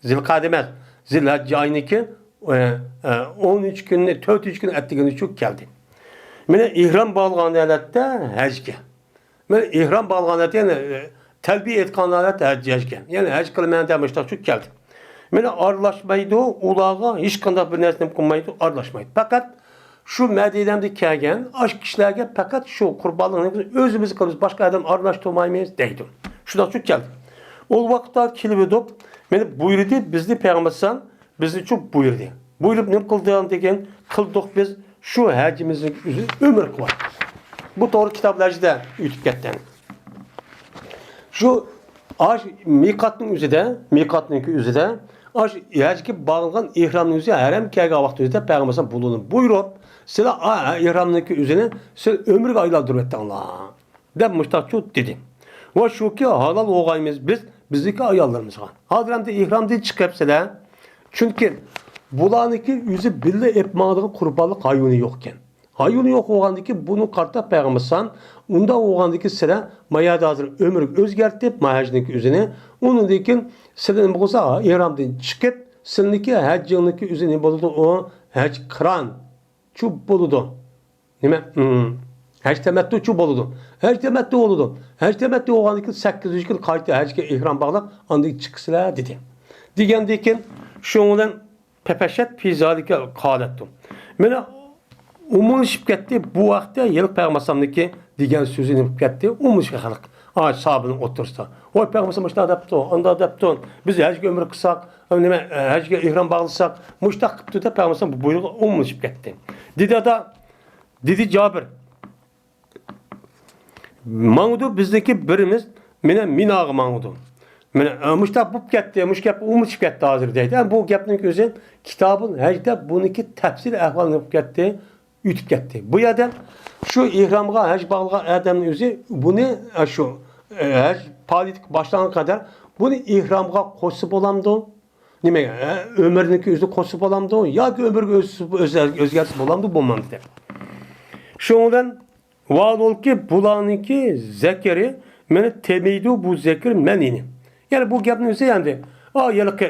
Zilkademez Zilhicce ayıniki 13 gün 4 gün ettigenligi çok keldi. Mene ihram bağlayan alette hecge. Mene ihram bağlayan alette yani telbiye etkan alette hecge. Yani hec kılmayan demişler çok geldi. Mene arlaşmaydı ulağa hiç kanda bir nesnem kılmaydı arlaşmaydı. Fakat şu Medine'de kelgen aşk kişilerge fakat şu kurbanlığını özümüzü kılırız başka adam arlaştırmayız deydi. Şurada çok geldi. O vakitte kilvidop Meni buyurdu, bizni Peygamberimiz bizni çok buyurdu. Buyurup ne kıldığını degen, kıldık biz şu hacimizin üzü ömür kılar. Bu doğru kitaplarda ütüp ketken. Şu aş mikatның üzüde aş hacki bağlanan ihramның üzü harem kelgen vaqt üzüde Peygamberimiz bulunur. Buyurup sizler ihramның üzüne siz ömürge aylandırıp ettin Allah. Dep müştakçu dedi. Ve şu ki halal oğayımız bizdeki ayallarımızga. Hazırımda ihramda çıkıp sizler çünkü bulanıki yüzü bille etmağının kurbanlık hayvanı yokken. Hayvanı yok oğandaki bunu kartta Peygamberimiz unda oğandaki sıra mayada hazır ömür özgertip mahajındaki üzerine onun dekin sıra olsa ihramdan çıkıp sınıki haccındaki üzerine buludu o hac kıran çub buludu. Nime? Hac temettü çub buludu. Hac temettü oludu. Hac temettü oğandaki 800 gün kayıtı hacke ihram bağlap andaki çıksıla dedi. Digendekin şundan pepeşet pizalike kalettim. Mene umuluşup ketdi bu vaqtda yılıq Peygamberimizdeki degan sözünü yapıp ketdi. Umuluşup xalq. Ay sahabının otursa. Oy Peygamberimiz muşta adaptı, anda adaptı. Biz hacga ömür kısak, nime hacga ihram bağlasak, muşta qıptı da Peygamberimiz bu buyruğu umuluşup ketdi. Dedi Cabir. Mağdu bizdeki birimiz mene minağı mağdu. Muşta bu ketdi, muşkep umuluşup ketdi hazır deydi. Yani bu gapning özü kitabın hacda buniki tefsir ahvalını yapıp ketdi. Ütüp ketdi. Bu yerden şu ihramga hac bağlayan adamın özü bunu şu hac politik başlanan kadar bunu ihramga koşup olamdı. Nime ömrüneki özü koşup olamdı. Ya ki ömrü özgersiz olamdı bulmadı. Şundan vaad ol ki bulanınki zekeri meni temeydu bu zekir menini. Yani bu gapın özü yani yılık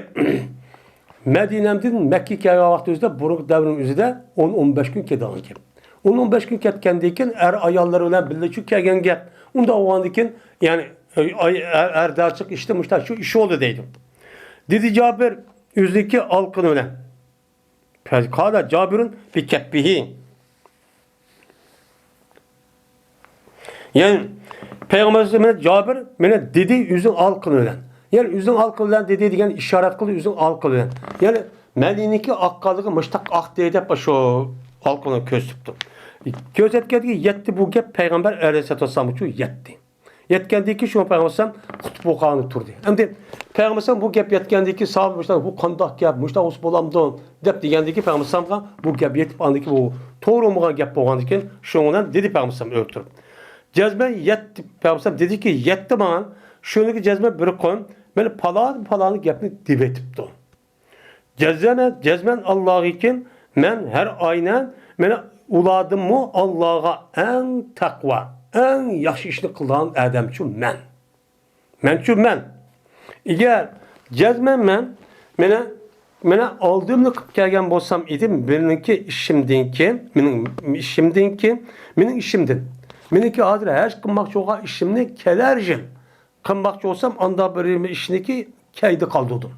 Medine'mden Mekke'ye vaqt özde burun devrin özüde 10-15 gün kedan gap. 10-15 gün ketkendeyken ayalları bilen birleşip kelgen gap. Unda oğandikin yani erdarçık işte muşta şu işi oldu deydim. Dedi Cabir yüzdeki alkın ölen. Kala Cabir'in bir keppihi. Yani Peygamberimiz Cabir mene dedi yüzün alkın ölen. Yani üzün alkılan dediği diyen işaret kılı üzün alkılan. Yani Medine'deki akkalığı mıştak ak deyip şu alkını köz tuttu. Göz etkedi ki yetti bu gep Peygamber Aleyhisselatü Vesselam için yetti. Yetkendeki şu Peygamber kutup okanı turdu. Hem de Peygamber bu gep yetkendeki sahabe müştak bu kandak gep müştak os bolamdı dep diyendeki Peygamber bu gep yetip andaki bu doğru mu gep boğandaki şundan dedi Peygamber öktürüp. Cezme yetti Peygamber dedi ki yetti bana şöyle cezme bir koyun ben palanı gepni dibetipti. Cezmen Allah'ı için men her aynen meni uladım mı Allah'a en takva, en yaxşı işini kılan adam için men. Men. Eğer cezmen mene aldığımını kıp gelgen bolsam idim benimki işimdin. Meniki hazır her kımmak çoğa işimni kelerjim. Kınbakçı olsam anda bir işindeki kaydı kaldırdım.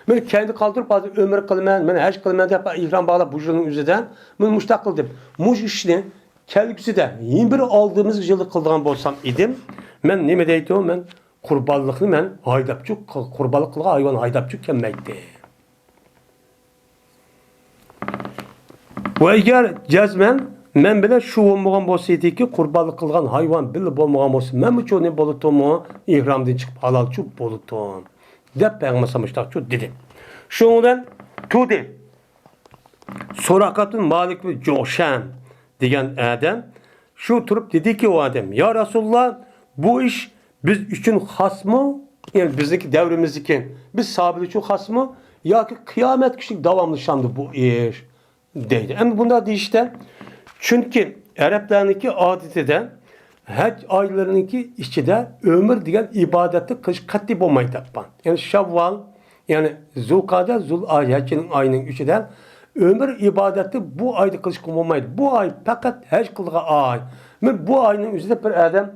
Ben kaydı kaldırıp bazı ömür kılmayan, ben her kılmayan da ihram bağla bucunun üzerinden ben müştak kıldım. Muş işini kelgüsü de yeni bir aldığımız yılı kıldığım bolsam idim. Ben ne deydim? Ben kurbanlıkını ben haydapçuk, kurbanlıklı hayvan haydapçuk kemmeydi. Ve eğer cezmen men bile şu olmagan bolsaydı ki kurbanlık kılgan hayvan bile bolmagan bolsa men mi ne bolutumu ihramdan çıkıp halal çup bolutum. Dep Peygamberimiz dedi. Şundan tudi. Sorakatın Malik ve Coşan diyen adam şu turup dedi ki o adam ya Resulullah bu iş biz için has mı? Yani bizdeki devrimizdeki biz sahabe için has mı? Ya ki kıyamet kişilik devamlı şandı bu iş dedi. Ama bunda değil işte. Çünkü Araplarınki adetide hac aylarınki içinde ömür diyen ibadeti kış katli olmayı tapan. Yani Şevval yani Zulkade Zulhicce'nin ayının içinde ömür ibadeti bu ayda kış olmaydı. Bu ay fakat hac kıldığı ay. Bu ayının üzerinde bir adam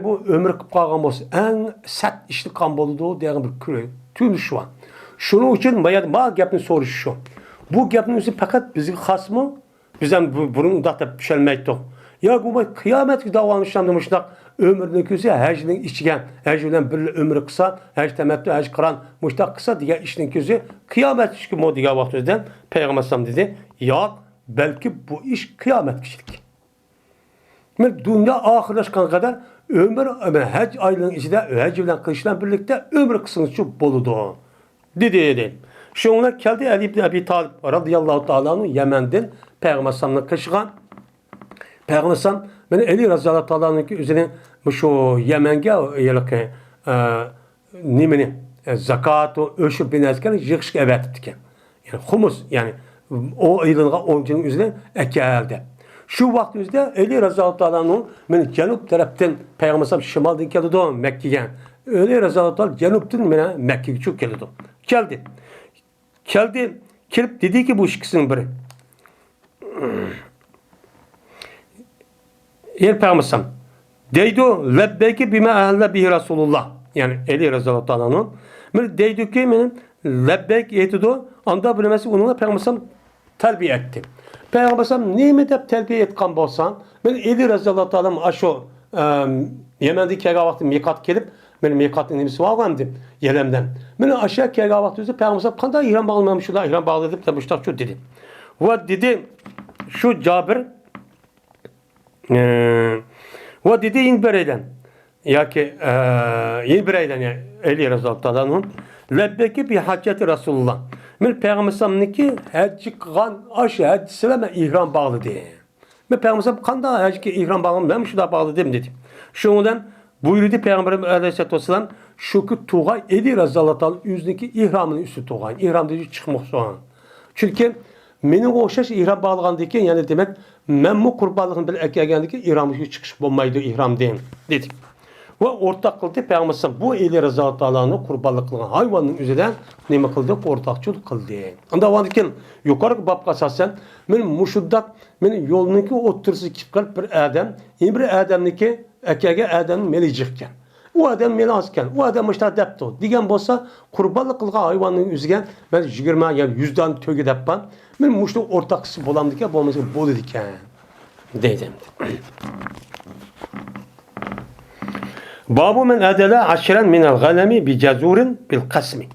bu ömür kıp kalgan olsa en sert işli kan boluduğu diyen bir küre. Tüm şu an. Şunun için bana gapını soruş şu. Bu gapının üzerinde fakat bizim has mı? Bizden bunun da pişelmekti. Ya bu kıyamet davanışlandırmışlar. ömrünü köse həcinin içigen, həcc bilen bir ömrü kısa, həcc temettü, həcc kıran, muştaq kısa diye işinin köse kıyamet işi mo diye vakti özden Peygamber sallam dedi. Ya belki bu iş kıyamet kişilik. Dünya ahirleşkan kadar ömür həcc aylığının içinde həcc bilen kılıçla birlikte ömrü kısınız çok boludu. Dedi. Şunlar geldi Ali ibn Abi Talib radıyallahu ta'ala'nın Yemen'den Peygamber sallam'la kışıgan. Peygamber sallam beni Ali radıyallahu ta'ala'nın üzerine şu Yemen'e yılık nimeni zakat o öşüp binezken yığışık evet ettiken. Yani humus yani o yılınğa oncunun üzerine ekeldi. Şu vaktimizde Ali radıyallahu ta'ala'nın beni Cenub taraftan Peygamber sallam şimaldan geldi Mekke'ye. Ali radıyallahu ta'ala Cenub'tan beni Mekke'ye çok geldi. Geldi, kelip dedi ki bu ikisinin biri. Yer Peygamber deydu lebbeki bime ehelle bihi Resulullah. Yani Ali radıyallahu ta'ala'nın. Deydu ki benim lebbek etidu anda bilemesi onunla Peygamber terbiye etti. Peygamber neymi de terbiye etkan bolsan ben Ali radıyallahu ta'ala'nın aşo Yemen'deki kega vakti mikat gelip benim mikatın nimisi vardı yelemden. Beni aşağı kega vakti üzere Peygamber kanday ihram bağlamamış şurada ihram bağladık da müştak şu dedi. Ve dedi şu Cabir ve dedi in bereyden ya ki in bereyden yani Ali radıyallahu anh'ın lebbeki bi hacceti Resulullah. Men Peygamber sallam'niki hacci kılan aşağı hacci seleme ihram bağladı. Men Peygamber sallam kanday hacci ihram bağlamamış şurada bağladım dedi. Şundan buyurdu Peygamberimiz Aleyhisselatü Vesselam şu ki tuğay edi razallahu anh yüzündeki ihramının üstü tuğay. İhram dedi çıkmak soğan. Çünkü menin oşaş ihram bağlagandaki yani demek men bu kurbanlığın bir ekegandaki ihramı çıkış bulmaydı ihram deyin dedi. Ve ortak kıldı Peygamber bu eli razallahu anh'ın kurbanlık kılgan hayvanın üzerinden ne kıldı? Ortakçılık kıldı. Anda vandikin yukarı bab kasasen men muşuddak men yolundaki otursu kipkal bir adam, bir adamniki ekege adam melicikken. O adam melazken, o adam işte depto. Digen bolsa kurbanlık kılgan hayvanın üzerinden ben 20 yani 100'den tögü deppan. Men muşlu ortaksı bolamdike bolması bol ediken. Dedim. Babu men adele aşiren minel galemi bi cazurin bil kasmi.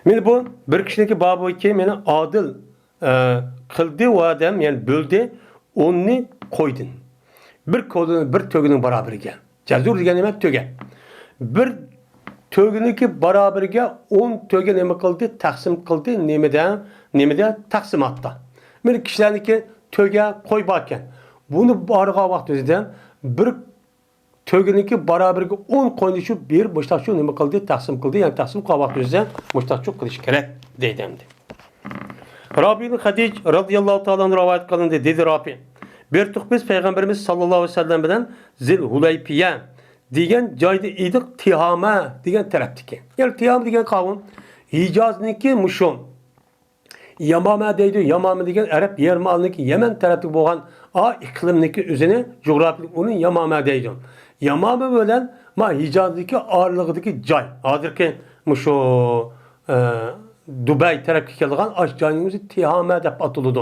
Men bu bir kişideki babu ki meni adil kıldı o adam yani böldü onu koydun. Bir tögünün beraberige. Cazur degen demek töge. Bir tögününki beraberige 10 töge neme kıldı taksim kıldı nemede taksim attı. Men kişilerdeki töge koy bakken. Bunu barığa vaktizden bir tögününki beraberge 10 koyduğu bir müştakçı neme kıldı taksim kıldı yani taksim kavak üzerine müştakçı kılış gerek deydemdi. Rabi'nin Hadic radıyallahu ta'ala rivayet kılındı dedi Rabi. Bir biz Peygamberimiz sallallahu aleyhi ve sellem bilen Zilhuleypiye diyen caydı idik Tihame diyen tarafdaki. Yani Tihame diyen kavun Hicaz'niki muşun. Yamame deydi. Yamame diyen Arap yer malındaki Yemen taraftaki boğan iklimdeki üzerine coğrafik onun Yamame deydi. Yamame böyle ma Hicaz'daki ağırlığındaki cay. Adır ki muşu Dubai taraftaki kelgan aşcağınımızı Tihame dep atılıdı.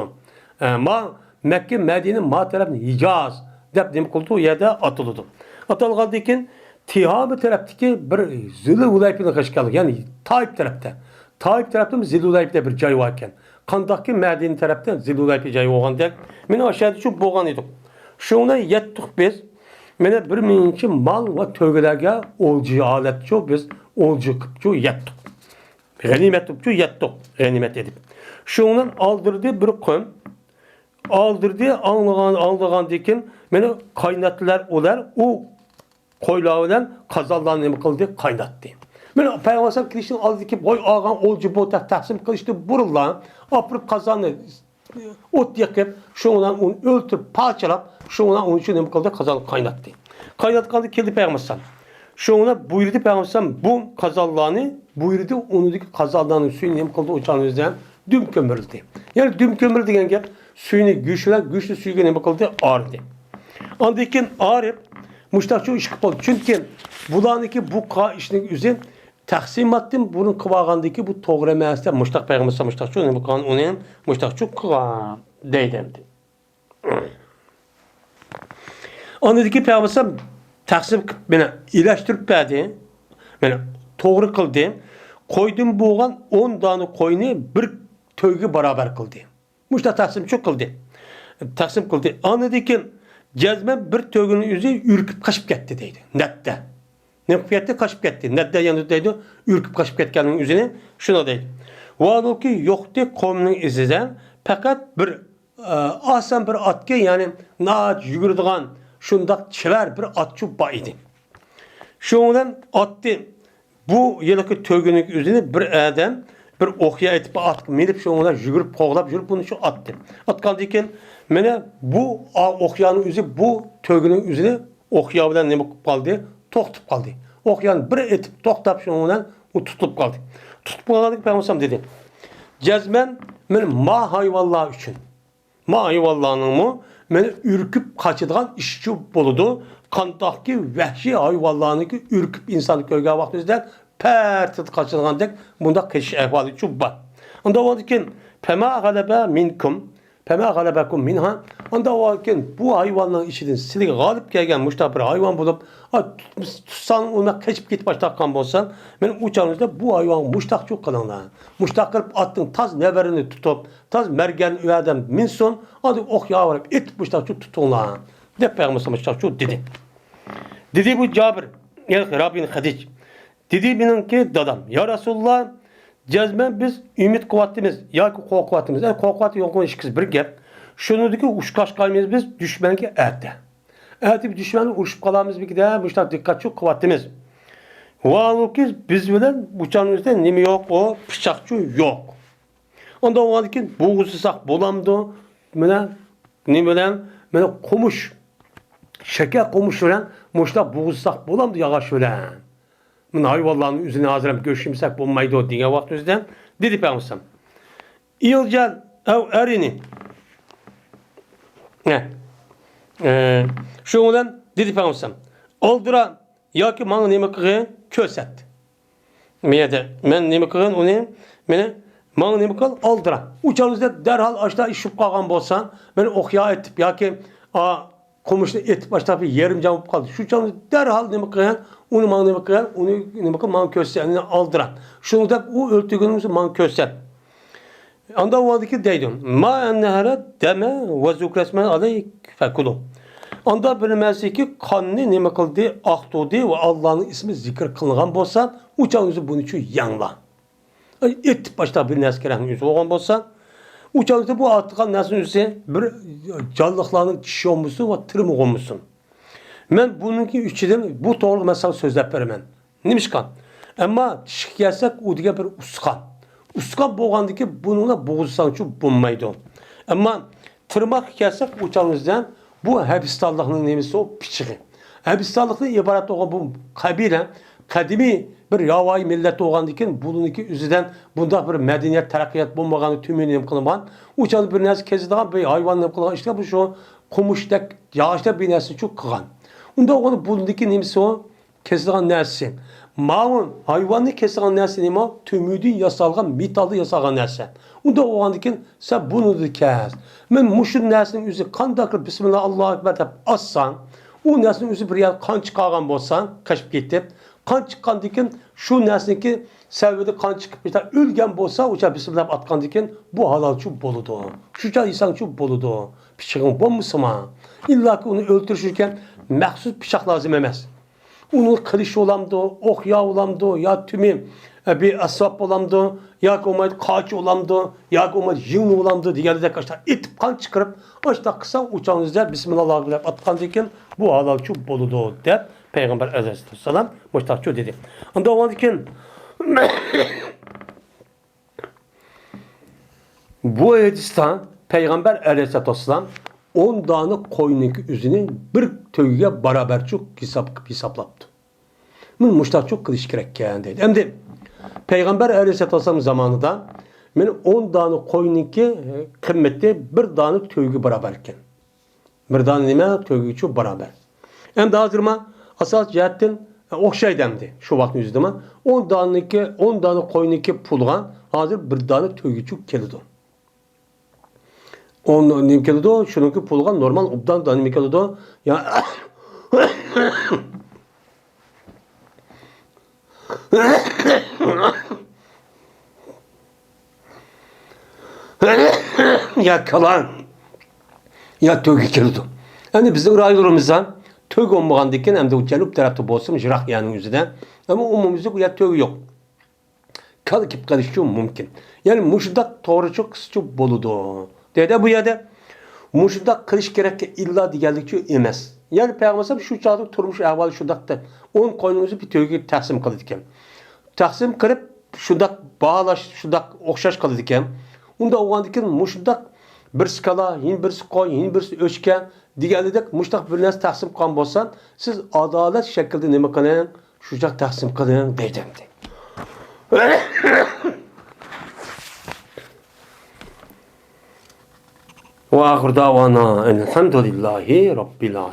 Ma Mekke, Medine, ma tarafını Hicaz dep demek olduğu yerde atılıdı. Atılgandaki Tihame taraftaki bir Zilhuleypi'nin kaşkalı yani Taif tarafta. Taif tarafta mı Zilhuleypi'de bir cay varken. Kandaki Medine tarafta Zilhuleypi cayı olgan der. Meni aşağıda şu boğan idik. Şuna yettik biz. Mene bir minci mal ve tövgelerge olcu alet çok biz olcu kıpçu yettik. Ganimet kıpçu yettik. Ganimet edip. Şundan aldırdı bir kım. Aldırdı aldığan dikin beni kaynattılar olar o koylardan kazanlarını mı kıldı kaynattı. Ben Peygamber Krishna aldı ki boy ağan olcu bota tahsim kılıçtı burullan apırıp kazanı ot yakıp şundan onu öldürüp parçalap şundan onun için ne kıldı kazanı kaynattı. Kaynatkandı keldi Peygamber şuna buyurdu Peygamber bu kazanlarını buyurdu onudaki kazanlarının suyunu ne kıldı uçağın üzerinden düm kömürüldü. Yani düm kömürü degen gap suyunu güçlü suyu ne bakıldı ağrıdı. Andikin ağrıp muştakçı ışık oldu. Çünkü bulanıki bu işinin üzerine taksim ettim bunun kıvağındaki bu toğra meğeste muştak peygamberse muştakçı ne bakan onun muştakçı kıva deydemdi. Andiki peygamberse taqsim qilib meni ilashtirib berdi. Meni to'g'ri qildi. Qo'ydim bo'lgan 10 dona qo'yni bir to'yga barobar qildi. Mushta taqsimchi qildi. Taqsim qildi. Anidikin jazman bir to'ygining o'zi urkib qashib ketdi deydi. Natda. Ne qilib ketdi? Qashib ketdi. Natda yana deydi, urkib qashib ketganning o'zini shuna deydi. Valuki yo'qdi qavmning izidan faqat bir asan bir atga, ya'ni nat yuguradigan shundaq chivar bir atchu bor edi. Shundan atdi bu yilki to'ygining o'zini bir adam bir o'qiya aytib atib minib shundan yugurib qo'g'lab yurib buni shu atdi. Atgandan keyin mana bu o'qiyaning o'zi bu to'ygining o'zini o'qiya bilan nima qilib qoldi? To'xtab qoldi. O'qiyani bir etib to'xtab shundan u tutilib qoldi. Tutib qoldik Peygamber dedi. Cezmen men ma hayvanlar için. Ma hayvanlarının mu meni ürküp kaçıdığan işçi boludu. Kandaki vahşi hayvanlarını ki ürküp insanı köyge vaxtımızda pərtid kaçıdığan dek bunda keşiş ehvalı çubba. Onda o ki pema galebe minkum Pema galebekum minha. Onda o ki bu hayvanların içinden silik galip gelgen müştabir hayvan bulup tutsan ona keçip git baştakkan bolsan benim uçağınızda bu hayvan müştak çok kalanlar. Müştak kılıp attın taz neverini tutup taz mergen üyeden minson adı ok yavarıp et müştak çok tutunlar. De Peygamber müştak çok dedi. Dedi bu Cabir yani Rabbin Hadic. Dedi benimki dadam ya Resulullah cezmen biz ümit kuvvetimiz ya ki kuvvetimiz. Yani kuvveti yok mu işkiz bir gep. Şunu dedi ki uçkaş kalmayız biz düşman ki erde. Erde düşmanı uçup kalamız bir de müştak dikkat çok kuvvetimiz. Vallahi biz bilen uçağımızda nemi yok o bıçakçı yok. Onda o vardı ki boğuzsak bolamdı. Mene ne bilen mene komuş şeker komuş ölen müştak boğuzsak bolamdı yağış ölen. Mene hayvanların üzerine hazırım görüşümsek bulmaydı o diye vaktimizden. Dedi Peygamber. İlcel ev erini. Ne? Şu olan dedi Peygamber. Oldıra ya ki bana neme kılın köset. Miyede men neme kılın onu mene bana neme kıl oldıra. Uçağınızda derhal aşağı işip kalkan bolsan beni okuya etip ya ki komşu etip aşağı bir yerim camıp kaldı. Şu uçağınızda derhal neme kılın onu bana neme kılın onu neme kılın bana köset aldıra. Şunu da o örtügünümüzü bana köset. Anda o vardı ki deydim. Ma ennehara deme ve zukresmen aleyk fekulu. Anda bilmezdi ki kanını neme kıldı, aktudu ve Allah'ın ismi zikir kılıngan bolsa, uçağınızı bunun için yanla. Et başta bir neskerenin yüzü olan bolsa, uçağınızda bu atıkan nesin yüzü bir canlıklarının kişi olmuşsun ve tırmık olmuşsun. Ben bununki üçüden bu doğru mesela sözler vermem. Neymiş kan? Ama şık gelsek o diye bir uskan. Uskan boğandı ki bununla boğulsan çünkü bulmaydı. Ama tırmak gelsek uçağınızdan bu Hebistallık'ın nemisi o piçiği. Hebistallık'ın ibaret olan bu kabile, kadimi bir yavai millet olan diken bunun iki üzüden bunda bir medeniyet, terakkiyat bulmaganı tümünü nem kılınman. Uçağın bir nesi kezidiğen bir hayvan nem kılıngan. İşte bu şu kumuştak, yağışta bir nesi çok kıgan. Onda onun bunun iki nemisi o kezidiğen nesi. Mağın hayvanı kezidiğen nesi nemi o tümüdün yasalgan, mitalı yasalgan nesi. Onda o andikin sen bunu da kes. Men muşun nesinin üzü kan takır Bismillah Allahu Ekber deyip assan, o nesinin üzü bir yer kan çıkargan bolsan, kaçıp gitti. Kan çıkan dikin şu nesindeki sevgide kan çıkıp işte ölgen bolsa uça Bismillah atkan dikin bu halal çok boludu. Şuca insan çok boludu. Piçağın bombusu ma. İlla ki onu öldürüşürken məxsus piçaq lazım emez. Onun kılıç olamdı, ok yağ olamdı, ya tümü bir asap olamdı, ya ki o kaç olamdı, ya ki o yığın olamdı diye de kaçta itip kan çıkarıp başta kısa uçağınızda Bismillahirrahmanirrahim atkan dikin bu halal çok boludu deyip Peygamber Aleyhisselam müştakçı dedi. Onda o dikin bu hadisten Peygamber Aleyhisselam 10 tane koyunun üzerine bir töyge beraber çok hesaplattı. Bunun müştak çok kılıç gerekken dedi. Hem de Peygamber Aleyhisselam zamanında men 10 tane koyunun kıymeti bir tane töyge beraberken. Bir tane nime töyge çok beraber. Hem de hazırma asas cihetten okşay demdi şu vaktin yüzüdeme. 10 tane koyunun pulgan hazır bir tane töyge çok kelidi. On nimkelido şununki pulgan normal obdan da nimkelido ya Ya kalan ya tögü keldi. Yani bizim rayonumuzdan tög olmagan ekan, hem de Janup tarafta bolsun, Jirak yanının yüzünden. Ama umumuzda ya tögü yok. Kal kip karışıyor mümkün. Yani muşdak doğru çok kısıcı boludu. Dede bu yerde muşdak kılış gerek illa digerlikçi emez. Yani peygamber şu çağda turmuş ahval şundakta. On koyununuzu bir tögü taksim kıldı iken. Taksim kılıp şundak bağlaş, şundak okşaş kıldı iken. Unda oğandikin muşdak bir skala, yine bir koy, yine bir ölçken digerlik muşdak bir nas taksim kan bolsan, siz adalet şekilde nima kılın, şucak taksim kılın dedim. Ve ahir davana elhamdülillahi rabbil alemin.